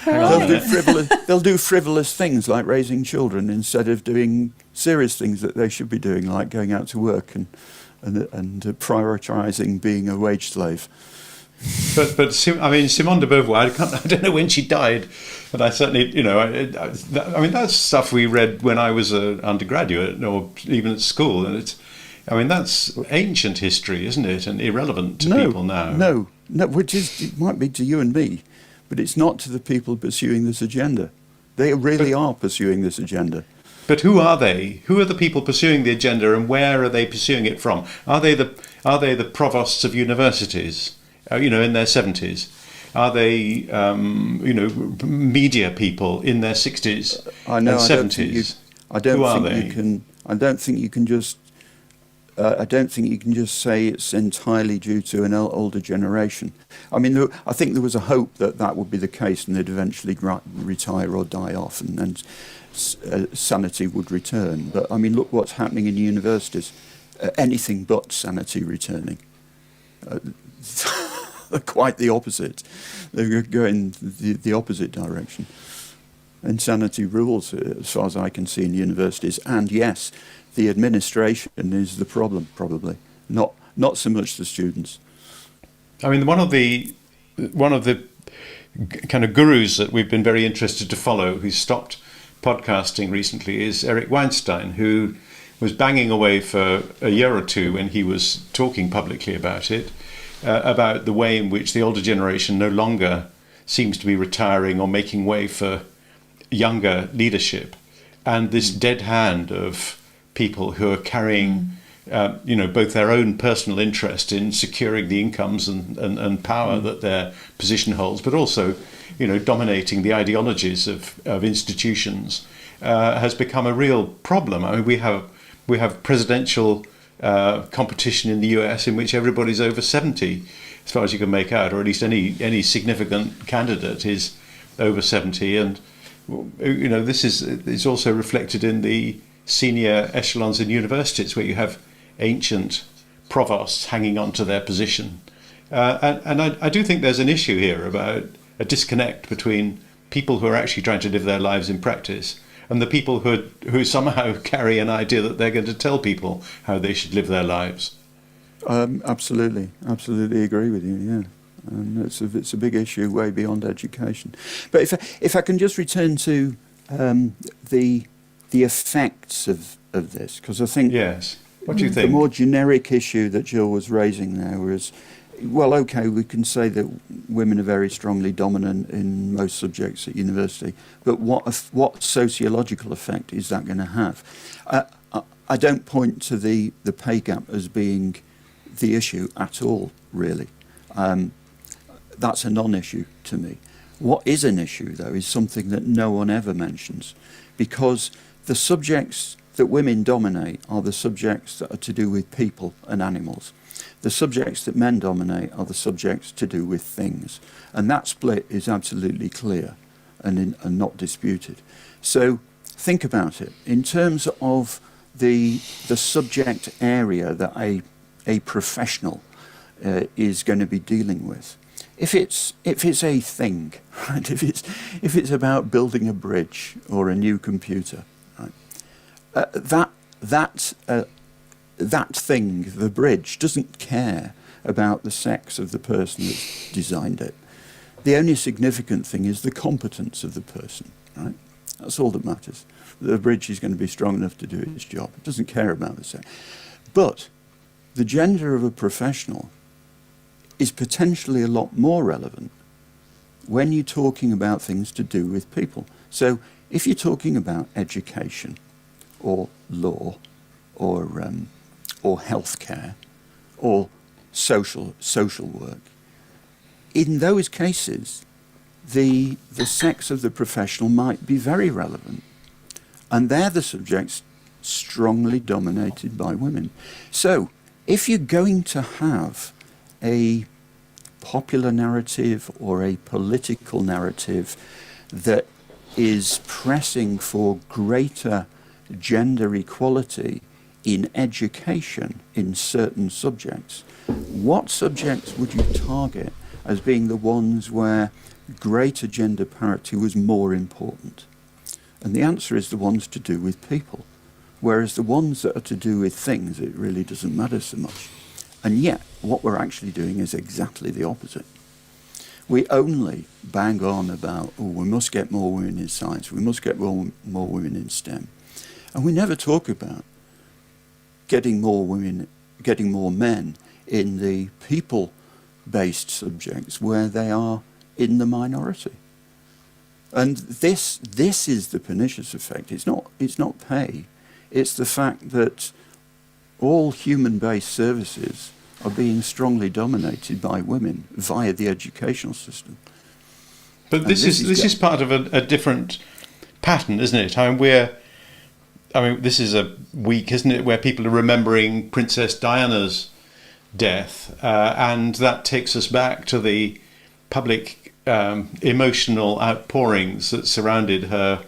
They'll do frivolous things like raising children instead of doing serious things that they should be doing, like going out to work and prioritising being a wage slave. But Simone de Beauvoir, I don't know when she died, but I certainly, that's stuff we read when I was an undergraduate or even at school, and that's ancient history, isn't it, and irrelevant to people now. No, it might be to you and me, but it's not to the people pursuing this agenda. They really are pursuing this agenda. But who are they? Who are the people pursuing the agenda, and where are they pursuing it from? Are they the provosts of universities, in their 70s? Are they, media people in their 60s and 70s? I don't think you can just say it's entirely due to an older generation. I mean, I think there was a hope that would be the case, and they'd eventually retire or die off, and then sanity would return. But I mean, look what's happening in universities. Anything but sanity returning. quite the opposite. They're going the opposite direction. Insanity rules, as far as I can see, in universities. And yes, the administration is the problem, probably. Not so much the students. I mean, one of the kind of gurus that we've been very interested to follow, who's stopped podcasting recently, is Eric Weinstein, who was banging away for a year or two when he was talking publicly about it, about the way in which the older generation no longer seems to be retiring or making way for younger leadership, and this dead hand of people who are carrying both their own personal interest in securing the incomes and power that their position holds, but also, dominating the ideologies of institutions, has become a real problem. I mean, we have presidential competition in the US in which everybody's over 70, as far as you can make out, or at least any significant candidate is over 70, and this is also reflected in the senior echelons in universities, where you have ancient provosts hanging on to their position. And I do think there's an issue here about a disconnect between people who are actually trying to live their lives in practice and the people who somehow carry an idea that they're going to tell people how they should live their lives. Absolutely agree with you, yeah. And it's a big issue way beyond education. But if I can just return to the effects of this, because I think yes. What do you think? The more generic issue that Jill was raising there was, well, okay, we can say that women are very strongly dominant in most subjects at university, but what sociological effect is that going to have? I don't point to the pay gap as being the issue at all, really. That's a non-issue to me. What is an issue, though, is something that no one ever mentions, because the subjects that women dominate are the subjects that are to do with people and animals. The subjects that men dominate are the subjects to do with things. And that split is absolutely clear and not disputed. So think about it. In terms of the subject area that a professional is going to be dealing with, if it's a thing, right? If it's about building a bridge or a new computer, right? That thing, the bridge, doesn't care about the sex of the person that's designed it. The only significant thing is the competence of the person, right? That's all that matters. The bridge is going to be strong enough to do its job. It doesn't care about the sex. But the gender of a professional is potentially a lot more relevant when you're talking about things to do with people. So if you're talking about education or law or healthcare or social work, in those cases the sex of the professional might be very relevant, and they're the subjects strongly dominated by women. So if you're going to have a popular narrative or a political narrative that is pressing for greater gender equality in education in certain subjects, what subjects would you target as being the ones where greater gender parity was more important? And the answer is the ones to do with people, whereas the ones that are to do with things, it really doesn't matter so much. And yet, what we're actually doing is exactly the opposite. We only bang on about, we must get more women in science, we must get more women in STEM. And we never talk about getting more women, getting more men in the people-based subjects where they are in the minority. And this is the pernicious effect. It's not pay. It's the fact that all human-based services are being strongly dominated by women via the educational system. But this is part of a different pattern, isn't it? This is a week, isn't it, where people are remembering Princess Diana's death, and that takes us back to the public emotional outpourings that surrounded her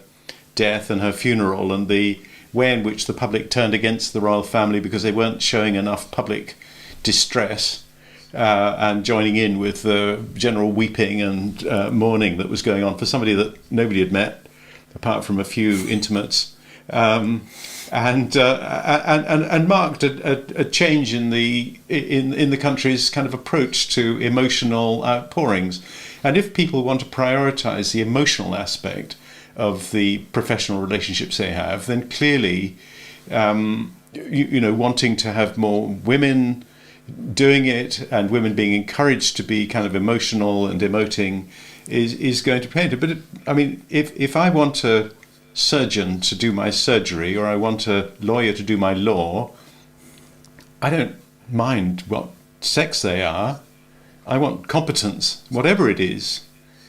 death and her funeral, and the way in which the public turned against the royal family because they weren't showing enough public distress. and joining in with the general weeping and mourning that was going on for somebody that nobody had met, apart from a few intimates, and marked a change in the country's kind of approach to emotional outpourings. And if people want to prioritise the emotional aspect of the professional relationships they have, then clearly, wanting to have more women doing it and women being encouraged to be kind of emotional and emoting is going to play it. But if I want a surgeon to do my surgery, or I want a lawyer to do my law, I don't mind what sex they are. I want competence, whatever it is.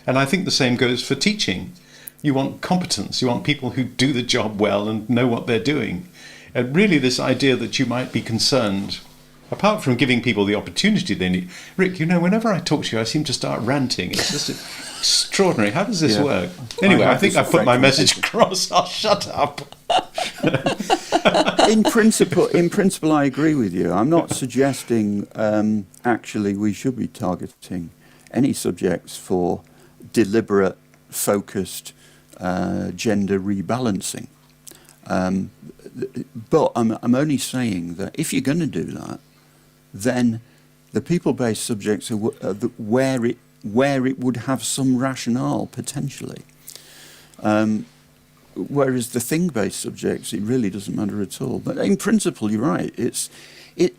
And I think the same goes for teaching. You want competence. You want people who do the job well and know what they're doing. And really this idea that you might be concerned, apart from giving people the opportunity they need. Rick, whenever I talk to you, I seem to start ranting. It's just extraordinary. How does this work? Anyway, I think I've put my message across. I'll shut up. In principle, I agree with you. I'm not suggesting actually we should be targeting any subjects for deliberate, focused gender rebalancing. But I'm only saying that if you're going to do that, then the people-based subjects are where it would have some rationale potentially. Whereas the thing-based subjects, it really doesn't matter at all. But in principle, you're right. It's two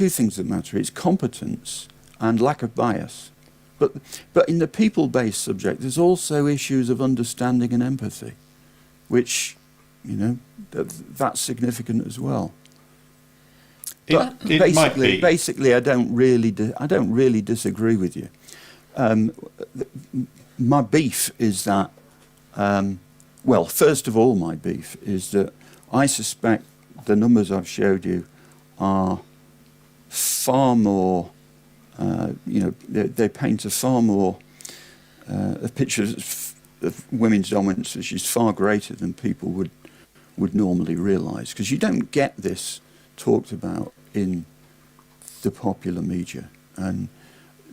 things that matter. It's competence and lack of bias. But in the people-based subject, there's also issues of understanding and empathy, which, that's significant as well. But basically, I don't really disagree with you. My beef is that, first of all, my beef is that I suspect the numbers I've showed you are far more, they paint a far more, a picture of women's dominance which is far greater than people would normally realise, because you don't get this talked about in the popular media, and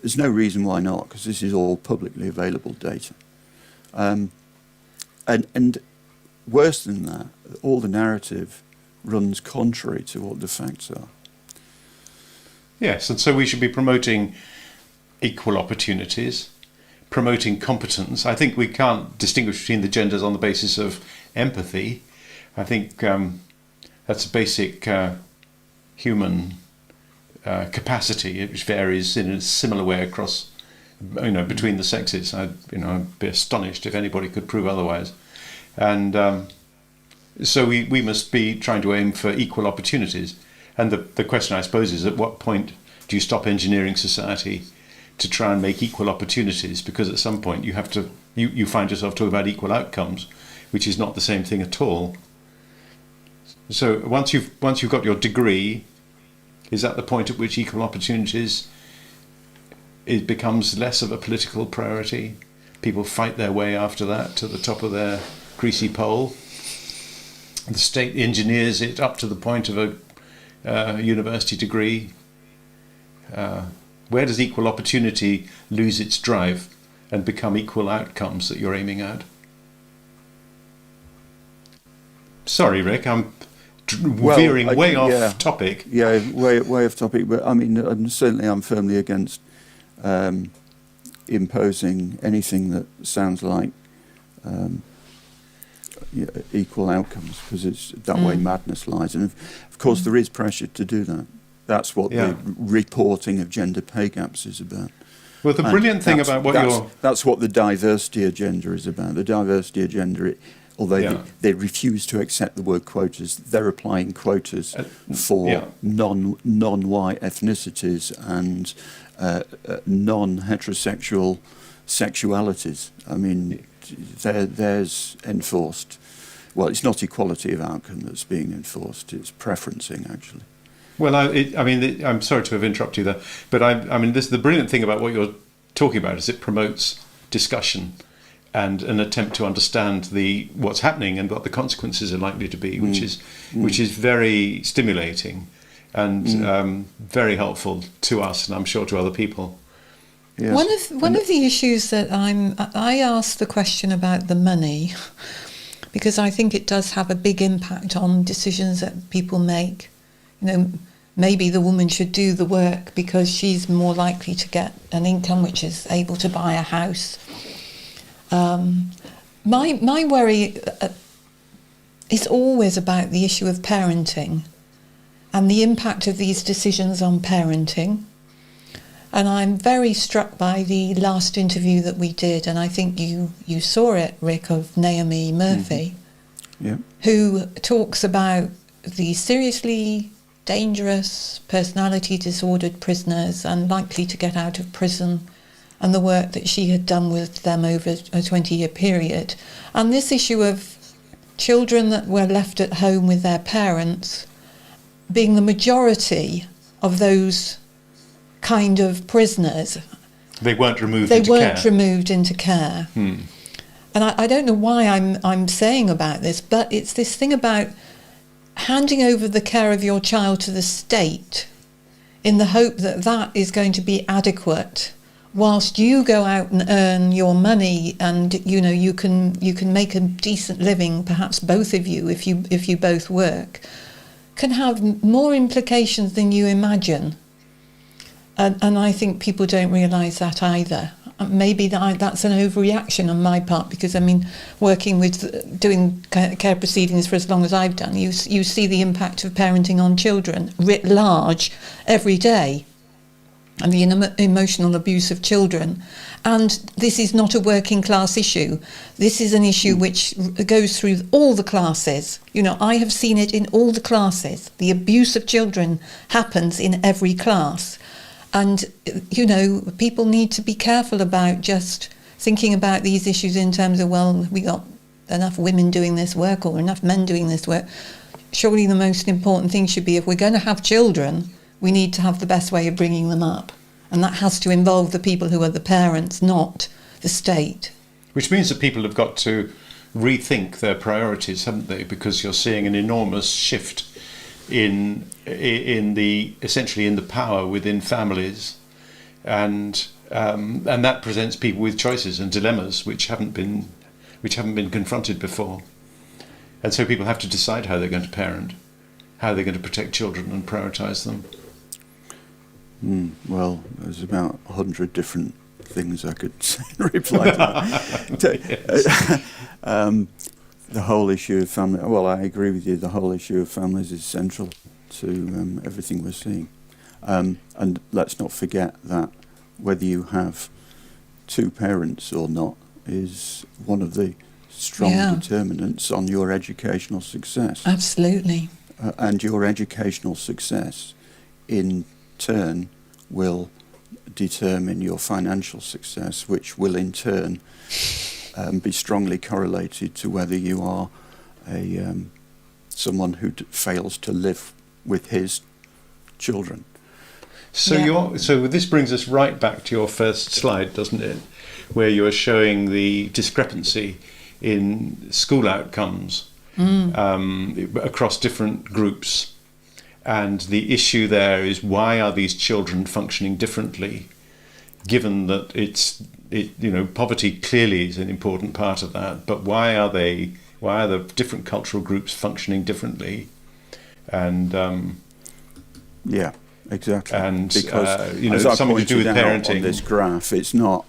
there's no reason why not, because this is all publicly available data. And worse than that, all the narrative runs contrary to what the facts are. Yes, and so we should be promoting equal opportunities, promoting competence. I think we can't distinguish between the genders on the basis of empathy. I think that's a basic human capacity, which varies in a similar way across, between the sexes. I'd be astonished if anybody could prove otherwise. And so we must be trying to aim for equal opportunities. And the question, I suppose, is at what point do you stop engineering society to try and make equal opportunities? Because at some point you find yourself talking about equal outcomes, which is not the same thing at all. So once you've got your degree, is that the point at which equal opportunities it becomes less of a political priority? People fight their way after that to the top of their greasy pole. The state engineers it up to the point of a university degree. Where does equal opportunity lose its drive and become equal outcomes that you're aiming at? Sorry, Rick, I'm veering way off topic. Yeah, way off topic. But I mean, I'm firmly against imposing anything that sounds like equal outcomes, because it's that way madness lies. And of course, there is pressure to do that. That's what the reporting of gender pay gaps is about. Well, the brilliant thing about that's what the diversity agenda is about. The diversity agenda, although they refuse to accept the word quotas, they're applying quotas for non-white ethnicities and non-heterosexual sexualities. I mean, there's enforced. Well, it's not equality of outcome that's being enforced; it's preferencing, actually. Well, I'm sorry to have interrupted you there, but the brilliant thing about what you're talking about is it promotes discussion and an attempt to understand what's happening and what the consequences are likely to be, which is very stimulating. and very helpful to us, and I'm sure to other people. Yes. One of the issues that I asked the question about the money because I think it does have a big impact on decisions that people make. You know, maybe the woman should do the work because she's more likely to get an income which is able to buy a house. My worry is always about the issue of parenting and the impact of these decisions on parenting. And I'm very struck by the last interview that we did, and I think you saw it, Rick, of Naomi Murphy, who talks about the seriously dangerous personality disordered prisoners and likely to get out of prison, and the work that she had done with them over a 20-year period. And this issue of children that were left at home with their parents being the majority of those kind of prisoners. They weren't removed into care. And I don't know why I'm saying about this, but it's this thing about handing over the care of your child to the state in the hope that that is going to be adequate whilst you go out and earn your money, and you can make a decent living, perhaps both of you if you both work, can have more implications than you imagine. And I think people don't realise that either. Maybe that's an overreaction on my part, because I mean, working with doing care proceedings for as long as I've done, you see the impact of parenting on children writ large every day, and the emotional abuse of children. And this is not a working class issue. This is an issue which goes through all the classes. I have seen it in all the classes. The abuse of children happens in every class. And, people need to be careful about just thinking about these issues in terms of, well, we got enough women doing this work or enough men doing this work. Surely the most important thing should be, if we're going to have children, we need to have the best way of bringing them up. And that has to involve the people who are the parents, not the state. Which means that people have got to rethink their priorities, haven't they? Because you're seeing an enormous shift in the power within families, and that presents people with choices and dilemmas which haven't been confronted before, and so people have to decide how they're going to parent, how they're going to protect children and prioritise them. Well, there's about 100 different things I could say in reply to that. The whole issue of family, well, I agree with you, the whole issue of families is central to everything we're seeing. And let's not forget that whether you have two parents or not is one of the strong determinants on your educational success. Absolutely. And your educational success, in turn, will determine your financial success, which will in turn be strongly correlated to whether you are someone who fails to live with his children. So this brings us right back to your first slide, doesn't it, where you are showing the discrepancy in school outcomes across different groups, and the issue there is, why are these children functioning differently, given that poverty clearly is an important part of that, but why are the different cultural groups functioning differently? And yeah, exactly. And because something to do with parenting on this graph, it's not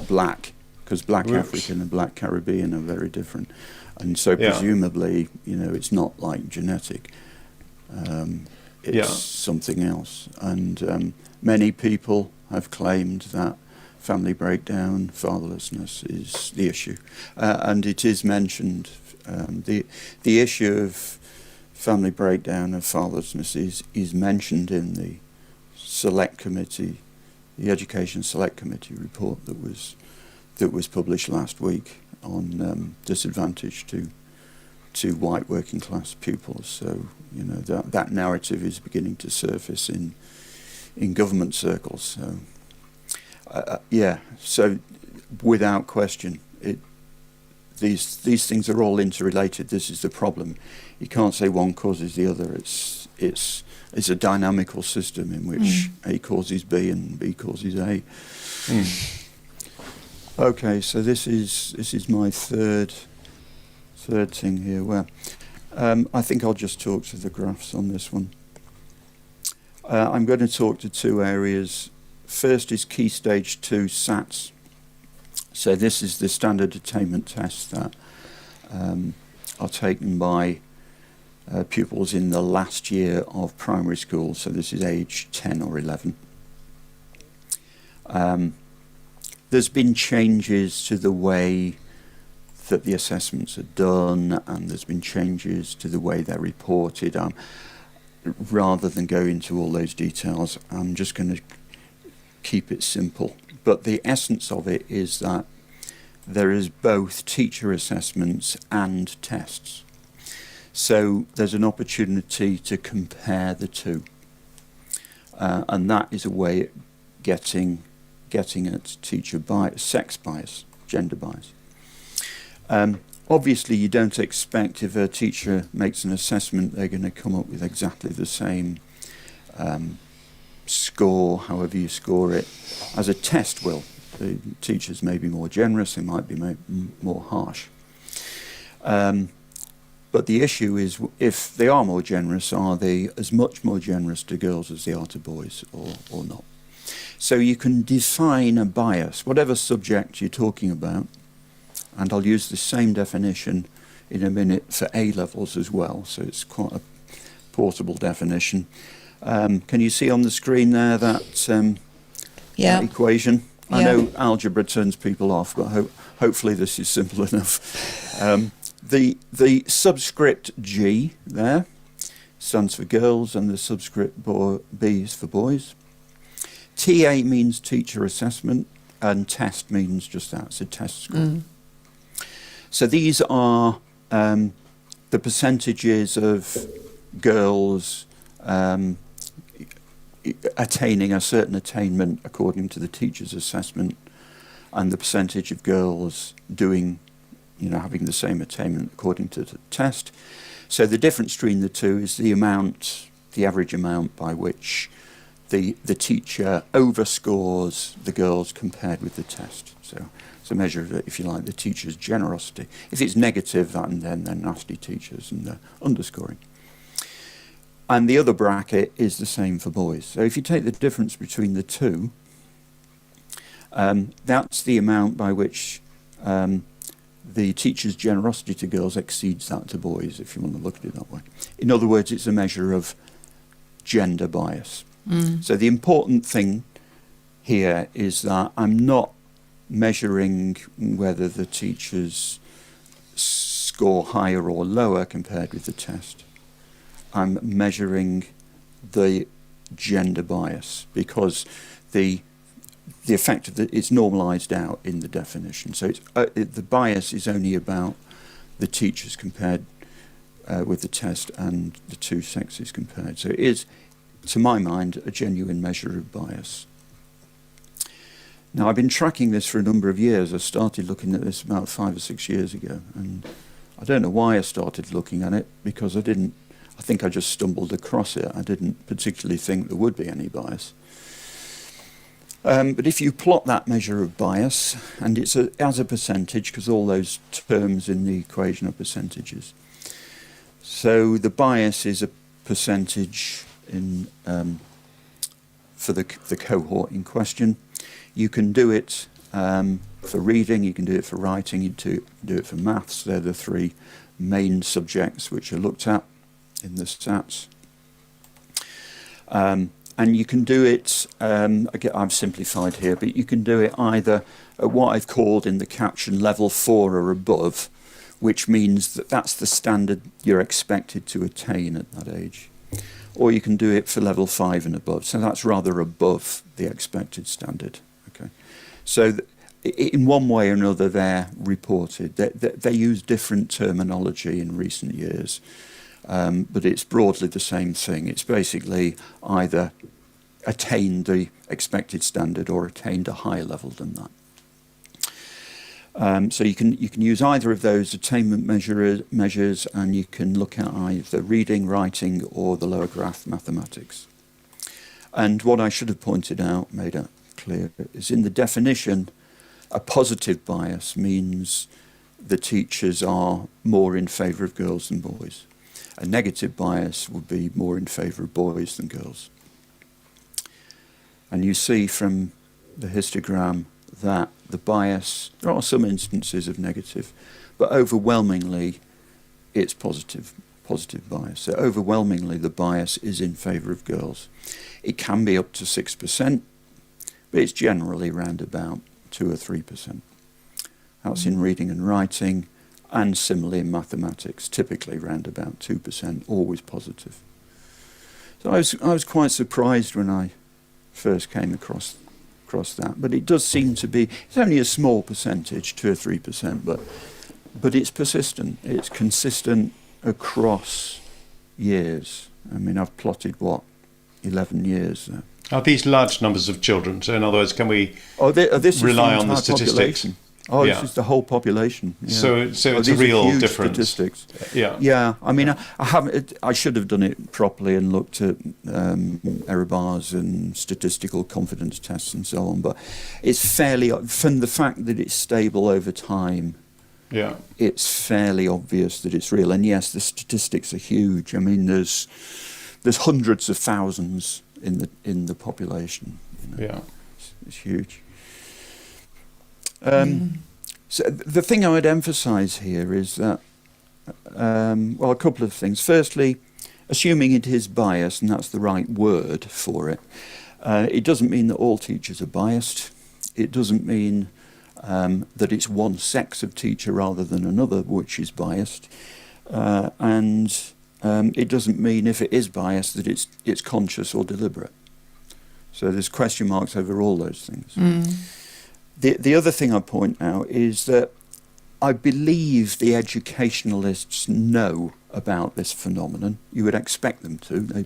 black, because black African and black Caribbean are very different, and so presumably it's not like genetic. It's something else, and many people have claimed that family breakdown, fatherlessness is the issue, and it is mentioned. The issue of family breakdown and fatherlessness is mentioned in the select committee, the Education Select Committee report that was published last week on disadvantage to white working class pupils. So that narrative is beginning to surface in government circles. So so without question, these things are all interrelated. This is the problem. You can't say one causes the other. It's is a dynamical system in which A causes B and B causes A. Okay, so this is my third thing here, where I think I'll just talk to the graphs on this one. I'm going to talk to two areas. First is Key Stage 2 SATs. So this is the standard attainment tests that are taken by pupils in the last year of primary school. So this is age 10 or 11. There's been changes to the way that the assessments are done, and there's been changes to the way they're reported. Rather than go into all those details, I'm just going to keep it simple. But the essence of it is that there is both teacher assessments and tests. So there's an opportunity to compare the two. And that is a way of getting at teacher bias, sex bias, gender bias. Obviously, you don't expect if a teacher makes an assessment they're going to come up with exactly the same score, however you score it, as a test will. The teachers may be more generous, they might be more harsh. But the issue is, if they are more generous, are they as much more generous to girls as they are to boys, or not? So you can define a bias, whatever subject you're talking about, and I'll use the same definition in a minute for A levels as well, so it's quite a portable definition. Can you see on the screen there that that equation? I know algebra turns people off, but hopefully this is simple enough. The subscript G there stands for girls, and the subscript B is for boys. TA means teacher assessment, and test means just that, it's a test score. So these are the percentages of girls attaining a certain attainment according to the teacher's assessment, and the percentage of girls doing, having the same attainment according to the test. So the difference between the two is the average amount by which the teacher overscores the girls compared with the test. So it's a measure of, if you like, the teacher's generosity. If it's negative, then they're nasty teachers and they're underscoring. And the other bracket is the same for boys. So if you take the difference between the two, that's the amount by which the teacher's generosity to girls exceeds that to boys, if you want to look at it that way. In other words, it's a measure of gender bias. So the important thing here is that I'm not measuring whether the teachers score higher or lower compared with the test. I'm measuring the gender bias, because the effect of it's normalised out in the definition. So the bias is only about the teachers compared with the test and the two sexes compared. So it is, to my mind, a genuine measure of bias. Now, I've been tracking this for a number of years. I started looking at this about 5 or 6 years ago, and I don't know why I started looking at it, because I think I just stumbled across it. I didn't particularly think there would be any bias. But if you plot that measure of bias, and it's as a percentage, because all those terms in the equation are percentages. So the bias is a percentage in for the cohort in question. You can do it for reading, you can do it for writing, you do it for maths. They're the three main subjects which are looked at in the stats. And you can do it, again, I've simplified here, but you can do it either at what I've called in the caption level 4 or above, which means that that's the standard you're expected to attain at that age. Or you can do it for level 5 and above, so that's rather above the expected standard. Okay, so in one way or another they're reported. They use different terminology in recent years. But it's broadly the same thing. It's basically either attained the expected standard or attained a higher level than So you can use either of those attainment measures, and you can look at either reading, writing, or the lower graph mathematics. And what I should have pointed out, made that clear, is in the definition, a positive bias means the teachers are more in favour of girls than boys. A negative bias would be more in favour of boys than girls. And you see from the histogram that the bias, there are some instances of negative, but overwhelmingly it's positive bias. So overwhelmingly the bias is in favour of girls. It can be up to 6%, but it's generally around about 2 or 3%. That's in reading and writing, and similarly in mathematics, typically around about 2%, always positive. So I was quite surprised when I first came across that, but it does seem to be, it's only a small percentage, 2 or 3%, but it's persistent, it's consistent across years. I mean, I've plotted 11 years there. Are these large numbers of children? So in other words, can we this rely is on the statistics? Population. This is the whole population. Yeah. So it's a real difference. Statistics. Yeah. Yeah. I mean, I haven't. I should have done it properly and looked at error bars and statistical confidence tests and so on. But it's fairly, from the fact that it's stable over time. Yeah. It's fairly obvious that it's real. And yes, the statistics are huge. I mean, there's hundreds of thousands in the population. You know. Yeah. It's huge. So the thing I would emphasise here is that, a couple of things. Firstly, assuming it is biased, and that's the right word for it, it doesn't mean that all teachers are biased. It doesn't mean that it's one sex of teacher rather than another which is biased. And it doesn't mean, if it is biased, that it's conscious or deliberate. So there's question marks over all those things. The other thing I point out is that I believe the educationalists know about this phenomenon. You would expect them to. They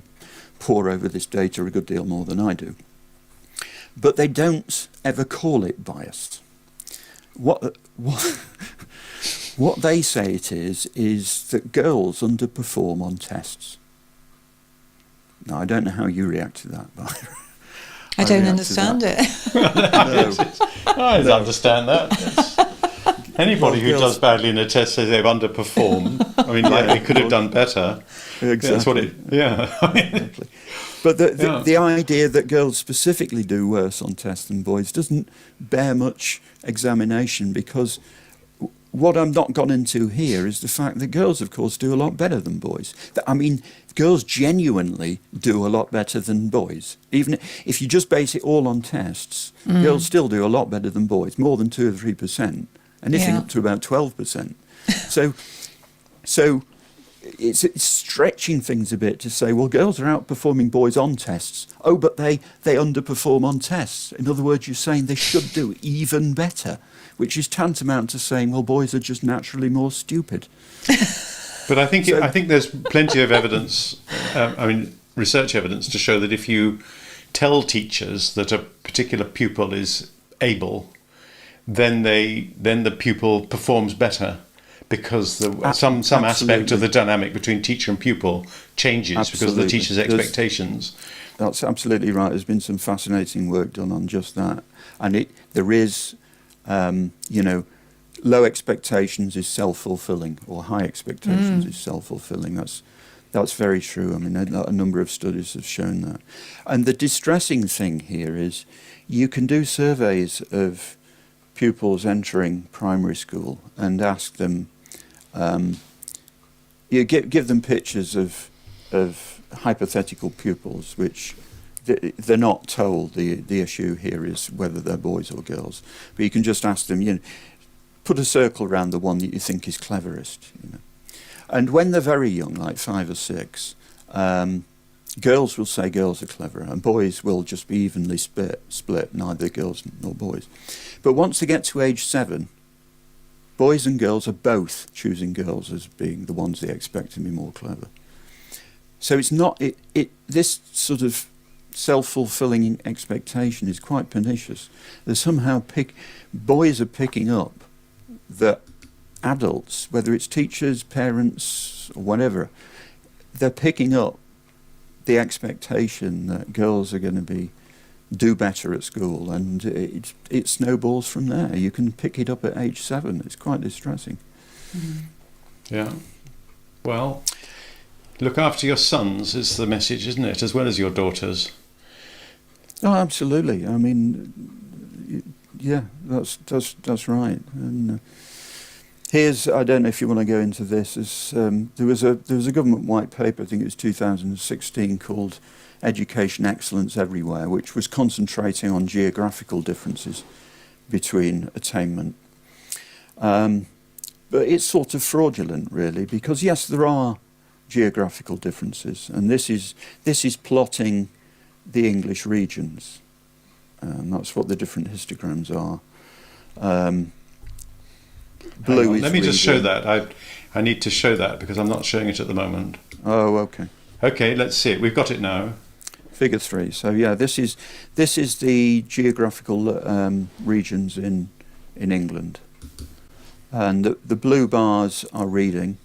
pore over this data a good deal more than I do. But they don't ever call it biased. What they say it is that girls underperform on tests. Now, I don't know how you react to that, but I don't understand it. I understand that. Anybody who does badly in a test says they've underperformed. I mean, they could have done better. Exactly. That's what it. Yeah. Exactly. But the idea that girls specifically do worse on tests than boys doesn't bear much examination, because what I'm not gone into here is the fact that girls, of course, do a lot better than boys. I mean, girls genuinely do a lot better than boys. Even if you just base it all on tests, girls still do a lot better than boys, more than 2 or 3%, anything up to about 12%. So it's stretching things a bit to say, well, girls are outperforming boys on tests. Oh, but they underperform on tests. In other words, you're saying they should do even better, which is tantamount to saying, well, boys are just naturally more stupid. But I think there's plenty of evidence, research evidence, to show that if you tell teachers that a particular pupil is able, then the pupil performs better, because some aspect of the dynamic between teacher and pupil changes because of the teacher's expectations. That's absolutely right. There's been some fascinating work done on just that, and there is. Low expectations is self-fulfilling, or high expectations is self-fulfilling. That's very true. I mean, a number of studies have shown that. And the distressing thing here is you can do surveys of pupils entering primary school and ask them, you give them pictures of hypothetical pupils, which they're not told the issue here is whether they're boys or girls. But you can just ask them, put a circle around the one that you think is cleverest. And when they're very young, like 5 or 6, girls will say girls are cleverer, and boys will just be evenly split, neither girls nor boys. But once they get to age 7, boys and girls are both choosing girls as being the ones they expect to be more clever. So it's not this sort of self-fulfilling expectation is quite pernicious. There's somehow boys are picking up that adults, whether it's teachers, parents, or whatever, they're picking up the expectation that girls are going to do better at school, and it snowballs from there. You can pick it up at age 7. It's quite distressing. Yeah. Well, look after your sons is the message, isn't it, as well as your daughters? Oh, absolutely. I mean, yeah, that's right. And here's, I don't know if you want to go into this. There was a government white paper, I think it was 2016, called Education Excellence Everywhere, which was concentrating on geographical differences between attainment. But it's sort of fraudulent, really, because yes, there are geographical differences, and this is plotting the English regions. That's what the different histograms are. Blue is let me just reading. show that. I need to show that because I'm not showing it at the moment. Oh, okay. Okay, let's see it. We've got it now. Figure 3. So yeah, this is the geographical regions in England, and the blue bars are reading,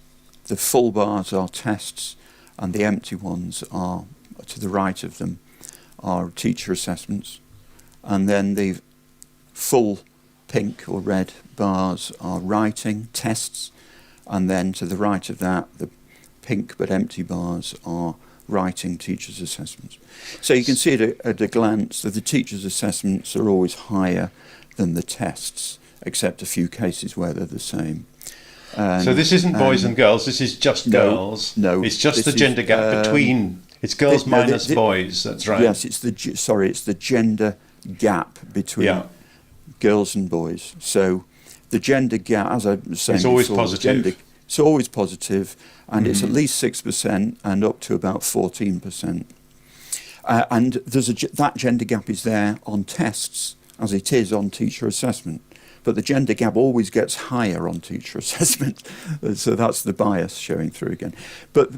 the full bars are tests, and the empty ones are to the right of them are teacher assessments, and then the full pink or red bars are writing tests, and then to the right of that the pink but empty bars are writing teachers' assessments. So you can see at a glance that the teachers' assessments are always higher than the tests, except a few cases where they're the same. So this isn't boys and girls, this is just girls. No. It's just the gender gap between, it's girls minus boys, that's right. Yes, it's the gender gap between girls and boys. So the gender gap, as I was saying, it's always positive. It's always positive, and it's at least 6% and up to about 14%. And that gender gap is there on tests as it is on teacher assessment. But the gender gap always gets higher on teacher assessment. So that's the bias showing through again. But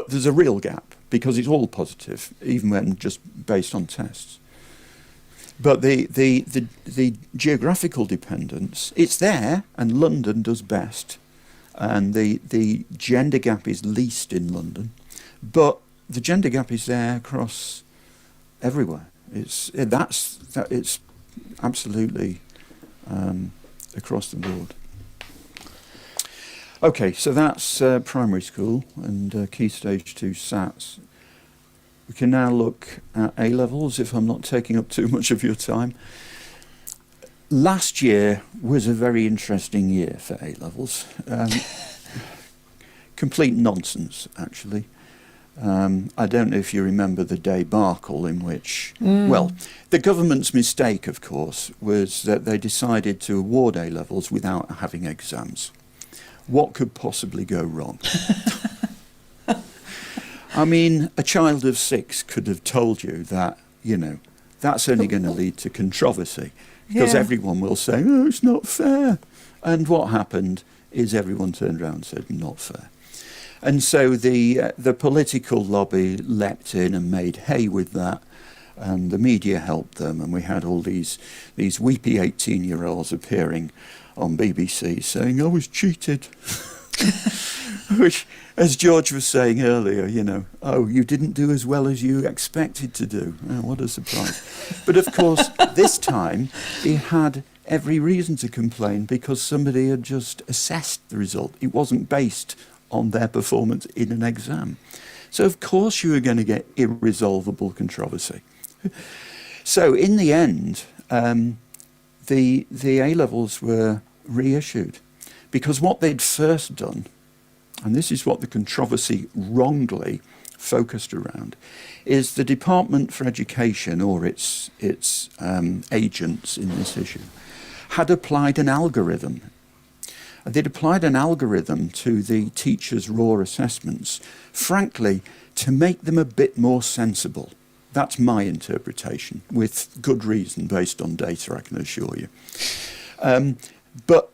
there's a real gap because it's all positive, even when just based on tests. But the geographical dependence, it's there, and London does best. And the gender gap is least in London. But the gender gap is there across everywhere. It's absolutely across the board. Okay, so that's primary school and Key Stage 2 SATs. We can now look at A-levels, if I'm not taking up too much of your time. Last year was a very interesting year for A-levels. Complete nonsense, actually. I don't know if you remember the debacle in which, well, the government's mistake, of course, was that they decided to award A-levels without having exams. What could possibly go wrong? I mean, a child of 6 could have told you that, that's only going to lead to controversy, because everyone will say, oh, it's not fair. And what happened is everyone turned around and said, not fair. And so the political lobby leapt in and made hay with that, and the media helped them, and we had all these weepy 18-year-olds appearing on BBC saying, I was cheated. Which, as George was saying earlier, oh, you didn't do as well as you expected to do. Oh, what a surprise. But of course, this time, he had every reason to complain because somebody had just assessed the result. It wasn't based on their performance in an exam. So of course you were going to get irresolvable controversy. So in the end, the A-levels were reissued because what they'd first done, and this is what the controversy wrongly focused around, is the Department for Education, or its agents in this issue, had applied an algorithm. They'd applied an algorithm to the teachers' raw assessments, frankly, to make them a bit more sensible. That's my interpretation, with good reason, based on data, I can assure you. But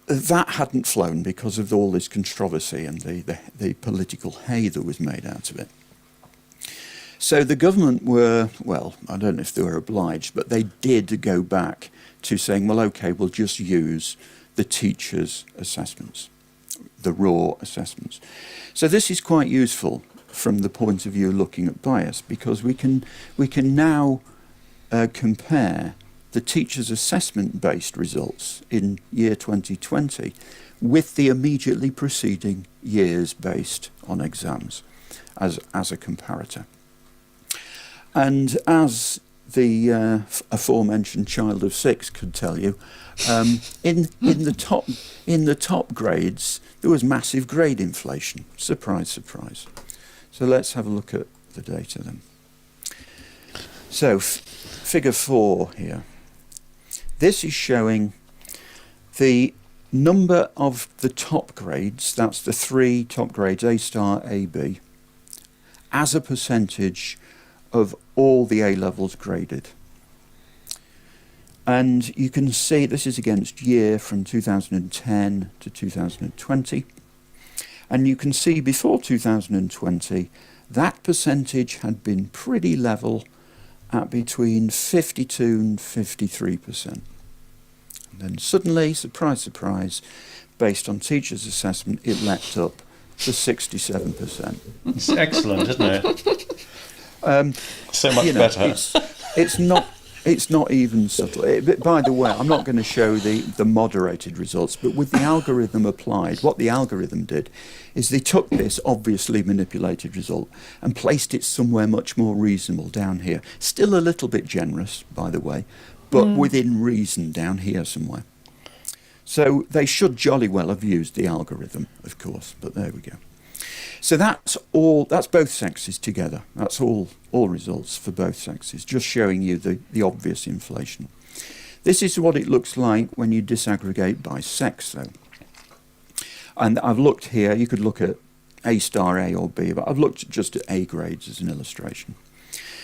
that hadn't flown because of all this controversy and the political hay that was made out of it. So the government were, well, I don't know if they were obliged, but they did go back to saying, well, OK, we'll just use the teacher's assessments, the raw assessments. So this is quite useful from the point of view looking at bias, because we can now compare the teacher's assessment-based results in year 2020 with the immediately preceding years based on exams as a comparator. And as the aforementioned child of 6 could tell you, in the top grades there was massive grade inflation. Surprise, surprise. So let's have a look at the data then. So figure 4 here. This is showing the number of the top grades, that's the 3 top grades, A star, A, B, as a percentage of all the A levels graded. And you can see this is against year from 2010 to 2020. And you can see before 2020, that percentage had been pretty level at between 52 and 53%. And then suddenly, surprise, surprise, based on teachers' assessment, it leapt up to 67%. It's excellent, isn't it? So much better. It's not even subtle. By the way, I'm not going to show the moderated results, but with the algorithm applied, what the algorithm did is they took this obviously manipulated result and placed it somewhere much more reasonable down here. Still a little bit generous, by the way, but within reason down here somewhere. So they should jolly well have used the algorithm, of course, but there we go. So that's both sexes together. That's all results for both sexes, just showing you the obvious inflation. This is what it looks like when you disaggregate by sex, though. And I've looked here, you could look at A star, A or B, but I've looked just at A grades as an illustration.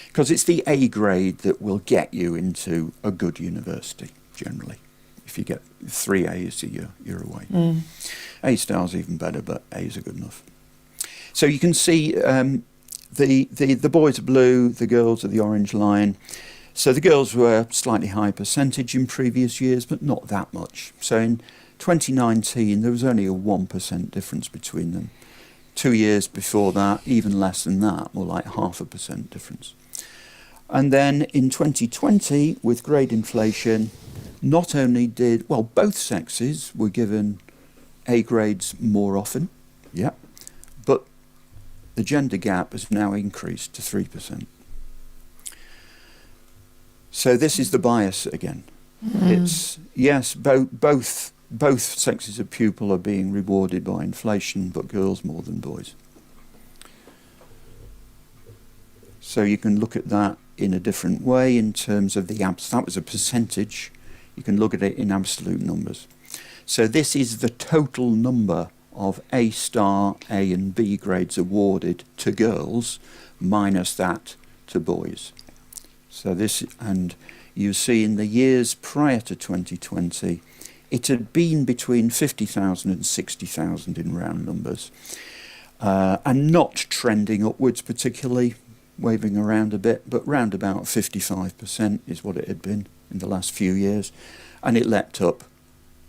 Because it's the A grade that will get you into a good university, generally. If you get 3 A's, you're away. A star's even better, but A's are good enough. So you can see the boys are blue, the girls are the orange line. So the girls were slightly higher percentage in previous years, but not that much. So in 2019, there was only a 1% difference between them. 2 years before that, even less than that, more like 0.5% difference. And then in 2020, with grade inflation, not only did, well, both sexes were given A grades more often, but the gender gap has now increased to 3%. So this is the bias again. It's, yes, both sexes of pupil are being rewarded by inflation, but girls more than boys. So you can look at that in a different way in terms of that was a percentage. You can look at it in absolute numbers. So this is the total number of A star, A and B grades awarded to girls, minus that to boys. So this, and you see in the years prior to 2020, it had been between 50,000 and 60,000 in round numbers, and not trending upwards particularly, waving around a bit, but round about 55% is what it had been in the last few years, and it leapt up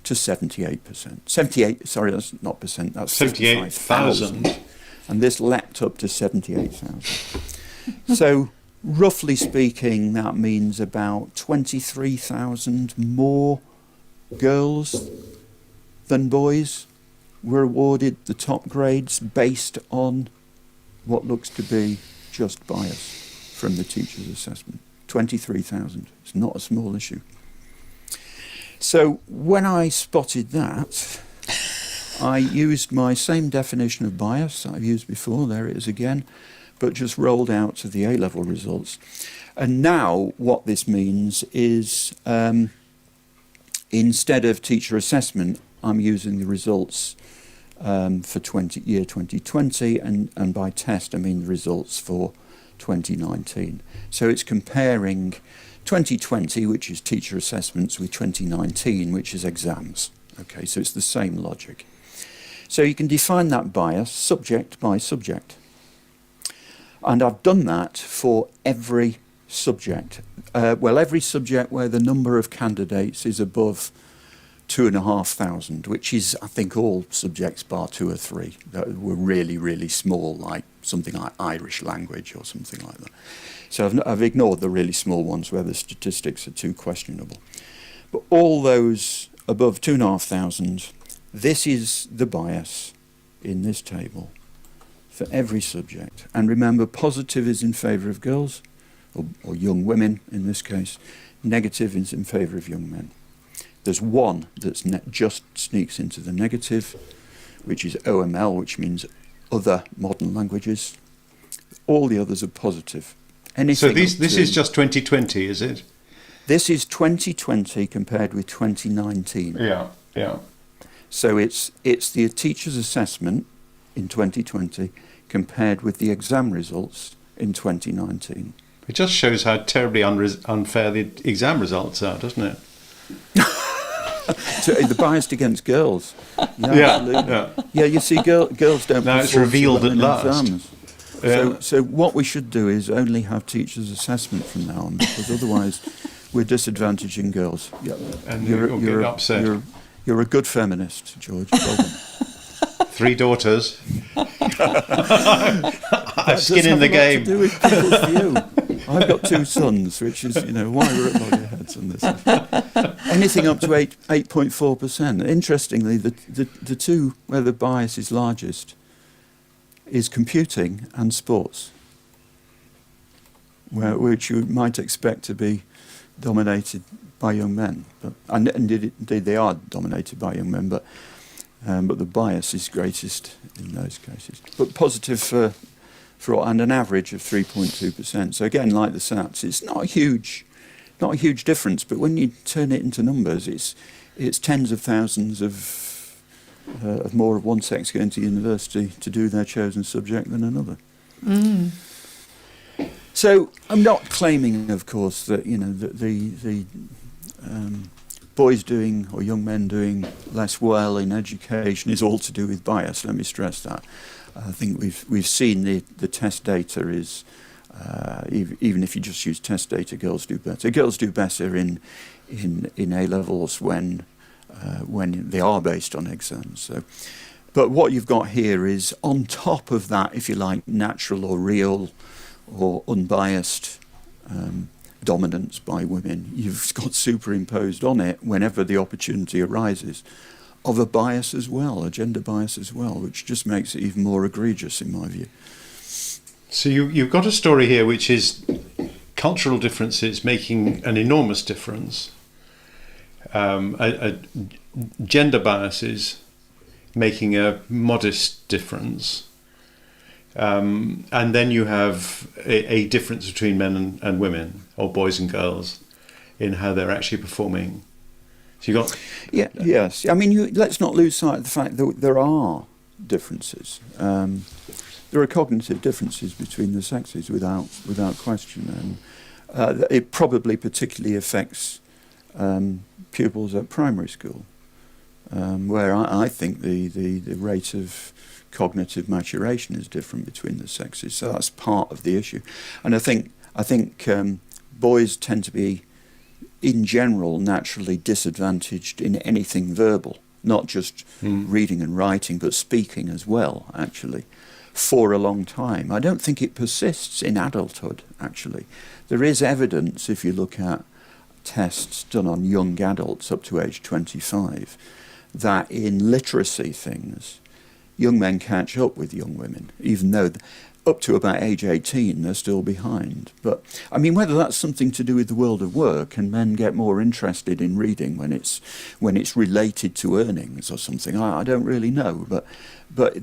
to 78%. 78, sorry, that's not percent, that's 78,000. And this leapt up to 78,000. So, roughly speaking, that means about 23,000 more girls than boys were awarded the top grades based on what looks to be just bias from the teacher's assessment. 23,000. It's not a small issue. So when I spotted that, I used my same definition of bias that I've used before, there it is again, but just rolled out to the A-level results. And now what this means is instead of teacher assessment, I'm using the results for year 2020, and by test I mean the results for 2019. So it's comparing 2020, which is teacher assessments, with 2019, which is exams. Okay, so it's the same logic. So you can define that bias subject by subject. And I've done that for every subject. Every subject where the number of candidates is above 2,500, which is, I think, all subjects bar 2 or 3 that were really, really small, like something like Irish language or something like that. So I've ignored the really small ones where the statistics are too questionable. But all those above 2,500, this is the bias in this table for every subject. And remember, positive is in favour of girls, or young women in this case. Negative is in favour of young men. There's one that's just sneaks into the negative, which is OML, which means other modern languages. All the others are positive. So this is just 2020, is it? This is 2020 compared with 2019. Yeah. So it's the teacher's assessment in 2020 compared with the exam results in 2019. It just shows how terribly unfair the exam results are, doesn't it? So they're biased against girls. Yeah, you see, girls don't. Now it's revealed at last. Exams. Yeah. So what we should do is only have teachers' assessment from now on, because otherwise we're disadvantaging girls. Yeah. And you'll get upset. You're a good feminist, George. Well done. 3 daughters. I've skin in the game. To do with people's view. I've got 2 sons, which is, why we're at loggerheads on this. Anything up to 8.4%. Interestingly, the 2 where the bias is largest is computing and sports, which you might expect to be dominated by young men, and indeed they are dominated by young men, but the bias is greatest in those cases. But positive for and an average of 3.2%. So again, like the SATs, it's not a huge difference. But when you turn it into numbers, it's tens of thousands of more of one sex going to university to do their chosen subject than another. Mm. So I'm not claiming, of course, that the boys doing or young men doing less well in education is all to do with bias. Let me stress that. I think we've seen the test data is even if you just use test data, girls do better. Girls do better in A levels when they are based on exams. So, but what you've got here is on top of that, if you like, natural or real or unbiased dominance by women, you've got superimposed on it whenever the opportunity arises of a bias as well, a gender bias as well, which just makes it even more egregious in my view. So you've got a story here which is cultural differences making an enormous difference, gender biases making a modest difference, and then you have a difference between men and women, or boys and girls, in how they're actually performing. So you got yes. I mean, let's not lose sight of the fact that there are differences. There are cognitive differences between the sexes, without question, and it probably particularly affects pupils at primary school, where I think the rate of cognitive maturation is different between the sexes. So that's part of the issue, and I think boys tend to be, in general, naturally disadvantaged in anything verbal, not just reading and writing, but speaking as well, actually, for a long time. I don't think it persists in adulthood, actually. There is evidence, if you look at tests done on young adults up to age 25, that in literacy things, young men catch up with young women, even though up to about age 18 they're still behind. But I mean, whether that's something to do with the world of work and men get more interested in reading when it's related to earnings or something, I don't really know. But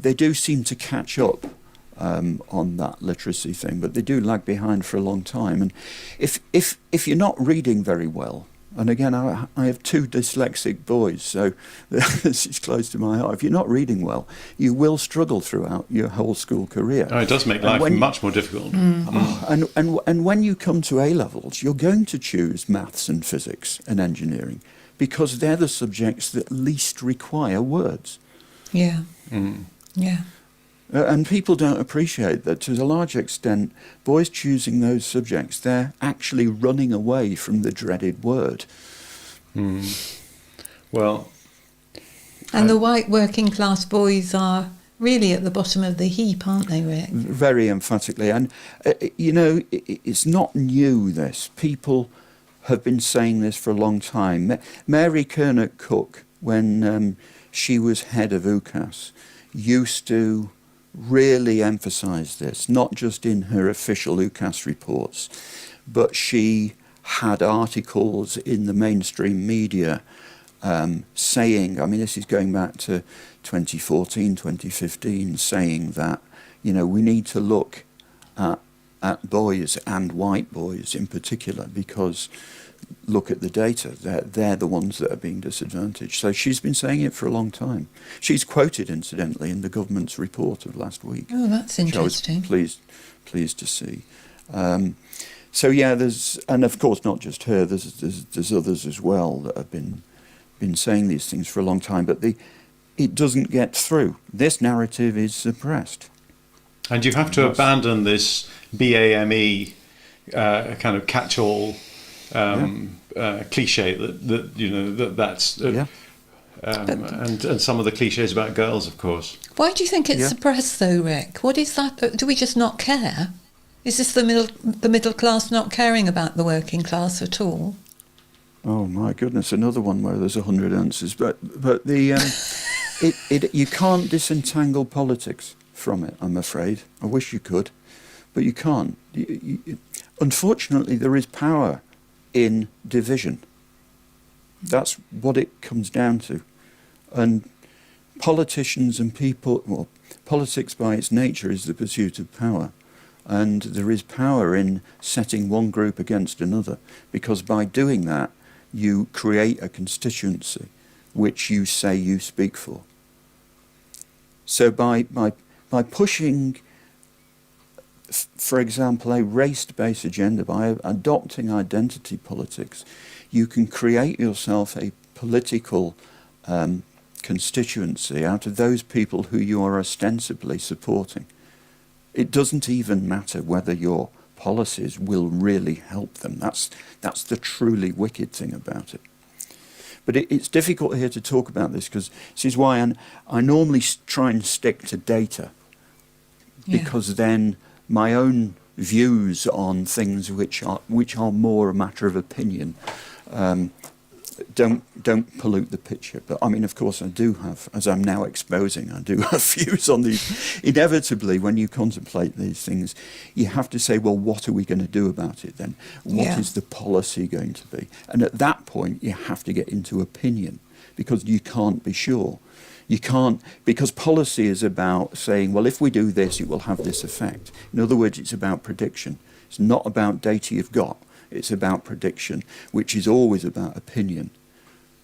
they do seem to catch up on that literacy thing, but they do lag behind for a long time. And if you're not reading very well, and again, I have 2 dyslexic boys, so this is close to my heart. If you're not reading well, you will struggle throughout your whole school career. Oh, it does make life much more difficult. And when you come to A levels, you're going to choose maths and physics and engineering because they're the subjects that least require words. Yeah. Yeah. And people don't appreciate that to a large extent, boys choosing those subjects, they're actually running away from the dreaded word. Well, And the white working class boys are really at the bottom of the heap, aren't they, Rick? Very emphatically. And, it's not new, this. People have been saying this for a long time. Mary Kernock Cook, when she was head of UCAS, used to really emphasise this, not just in her official UCAS reports, but she had articles in the mainstream media saying, I mean, this is going back to 2014, 2015, saying that, we need to look at boys and white boys in particular, because look at the data, they're the ones that are being disadvantaged. So she's been saying it for a long time. She's quoted, incidentally, in the government's report of last week. Oh, that's interesting. I was pleased to see. So yeah, and of course not just her. There's others as well that have been saying these things for a long time, but it doesn't get through. This narrative is suppressed. And you have to abandon this BAME kind of catch-all cliche that's and some of the cliches about girls, of course. Why do you think it's suppressed, though, Rick? What is that? Do we just not care? Is this the middle class not caring about the working class at all? Oh my goodness, another one where there's 100 answers. But the you can't disentangle politics from it, I'm afraid. I wish you could, but you can't. Unfortunately, there is power in division. That's what it comes down to. And politicians and politics by its nature is the pursuit of power. And there is power in setting one group against another, because by doing that, you create a constituency which you say you speak for. So by pushing, for example, a race-based agenda, by adopting identity politics, you can create yourself a political constituency out of those people who you are ostensibly supporting. It doesn't even matter whether your policies will really help them. That's the truly wicked thing about it. But it's difficult here to talk about this, because this is why I normally try and stick to data, because then my own views on things which are more a matter of opinion don't pollute the picture. But I mean, of course, I do have, as I'm now exposing, I do have views on these. Inevitably, when you contemplate these things, you have to say, well, what are we going to do about it then? What is the policy going to be? And at that point, you have to get into opinion, because you can't be sure. You can't, because policy is about saying, well, if we do this, it will have this effect. In other words, it's about prediction. It's not about data you've got. It's about prediction, which is always about opinion.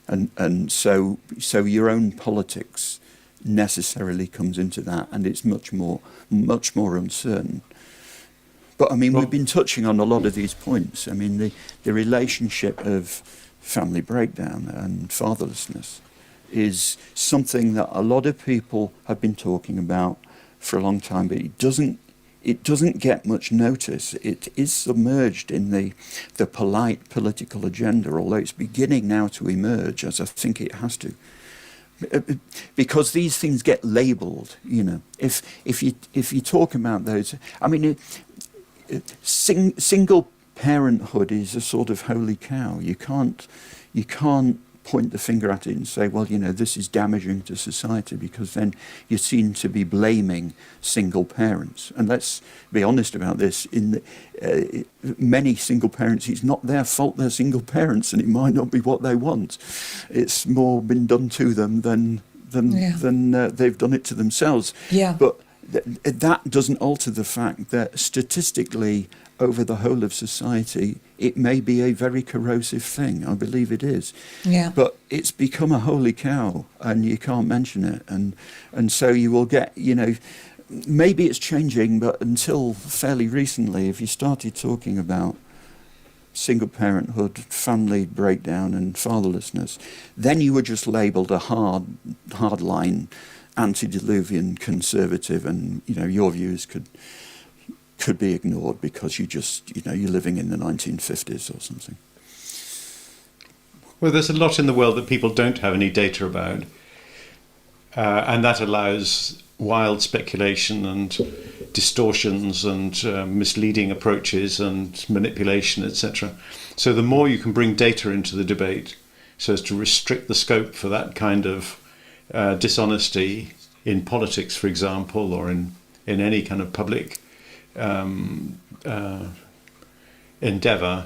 And so your own politics necessarily comes into that, and it's much more uncertain. But I mean, we've been touching on a lot of these points. I mean, the relationship of family breakdown and fatherlessness is something that a lot of people have been talking about for a long time, but it doesn't get much notice. It is submerged in the polite political agenda, although it's beginning now to emerge, as I think it has to. Because these things get labelled, If you talk about those, I mean, single parenthood is a sort of holy cow. You can't point the finger at it and say, well, this is damaging to society, because then you seem to be blaming single parents. And let's be honest about this. In many single parents, it's not their fault they're single parents, and it might not be what they want. It's more been done to them than they've done it to themselves. Yeah. But that doesn't alter the fact that statistically, over the whole of society, it may be a very corrosive thing. I believe it is. Yeah. But it's become a holy cow, and you can't mention it. And so you will get, maybe it's changing, but until fairly recently, if you started talking about single parenthood, family breakdown and fatherlessness, then you were just labelled a hardline, antediluvian conservative, and, your views could be ignored because you're living in the 1950s or something. Well, there's a lot in the world that people don't have any data about. and that allows wild speculation and distortions and misleading approaches and manipulation, etc. So the more you can bring data into the debate so as to restrict the scope for that kind of dishonesty in politics, for example, or in any kind of public endeavour,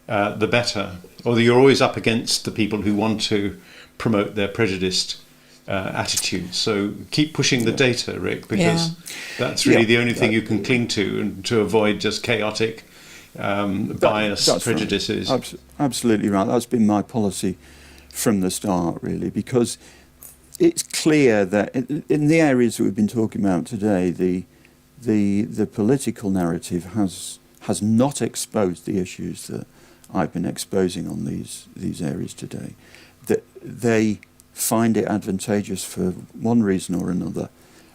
the better. Or you're always up against the people who want to promote their prejudiced attitudes. So keep pushing the data, Rick, because that's really the only thing you can cling to, and to avoid just chaotic bias, prejudices. Right. Absolutely right. That's been my policy from the start, really, because it's clear that in the areas that we've been talking about today, the political narrative has not exposed the issues that I've been exposing on these areas today. That they find it advantageous for one reason or another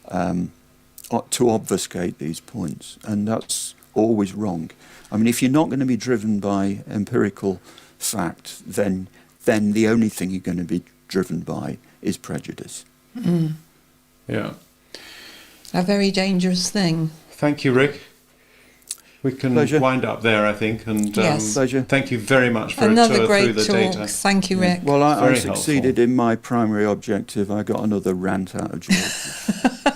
to obfuscate these points, and that's always wrong. I mean, if you're not going to be driven by empirical fact, then the only thing you're going to be driven by is prejudice. Mm. Yeah. A very dangerous thing. Thank you, Rick. We can Pleasure. wind up there, I think, and Yes. Pleasure. thank you very much for Another a tour great through the talk. data. Thank you, Rick. Well, I Very succeeded in my primary objective. I got another rant out of George.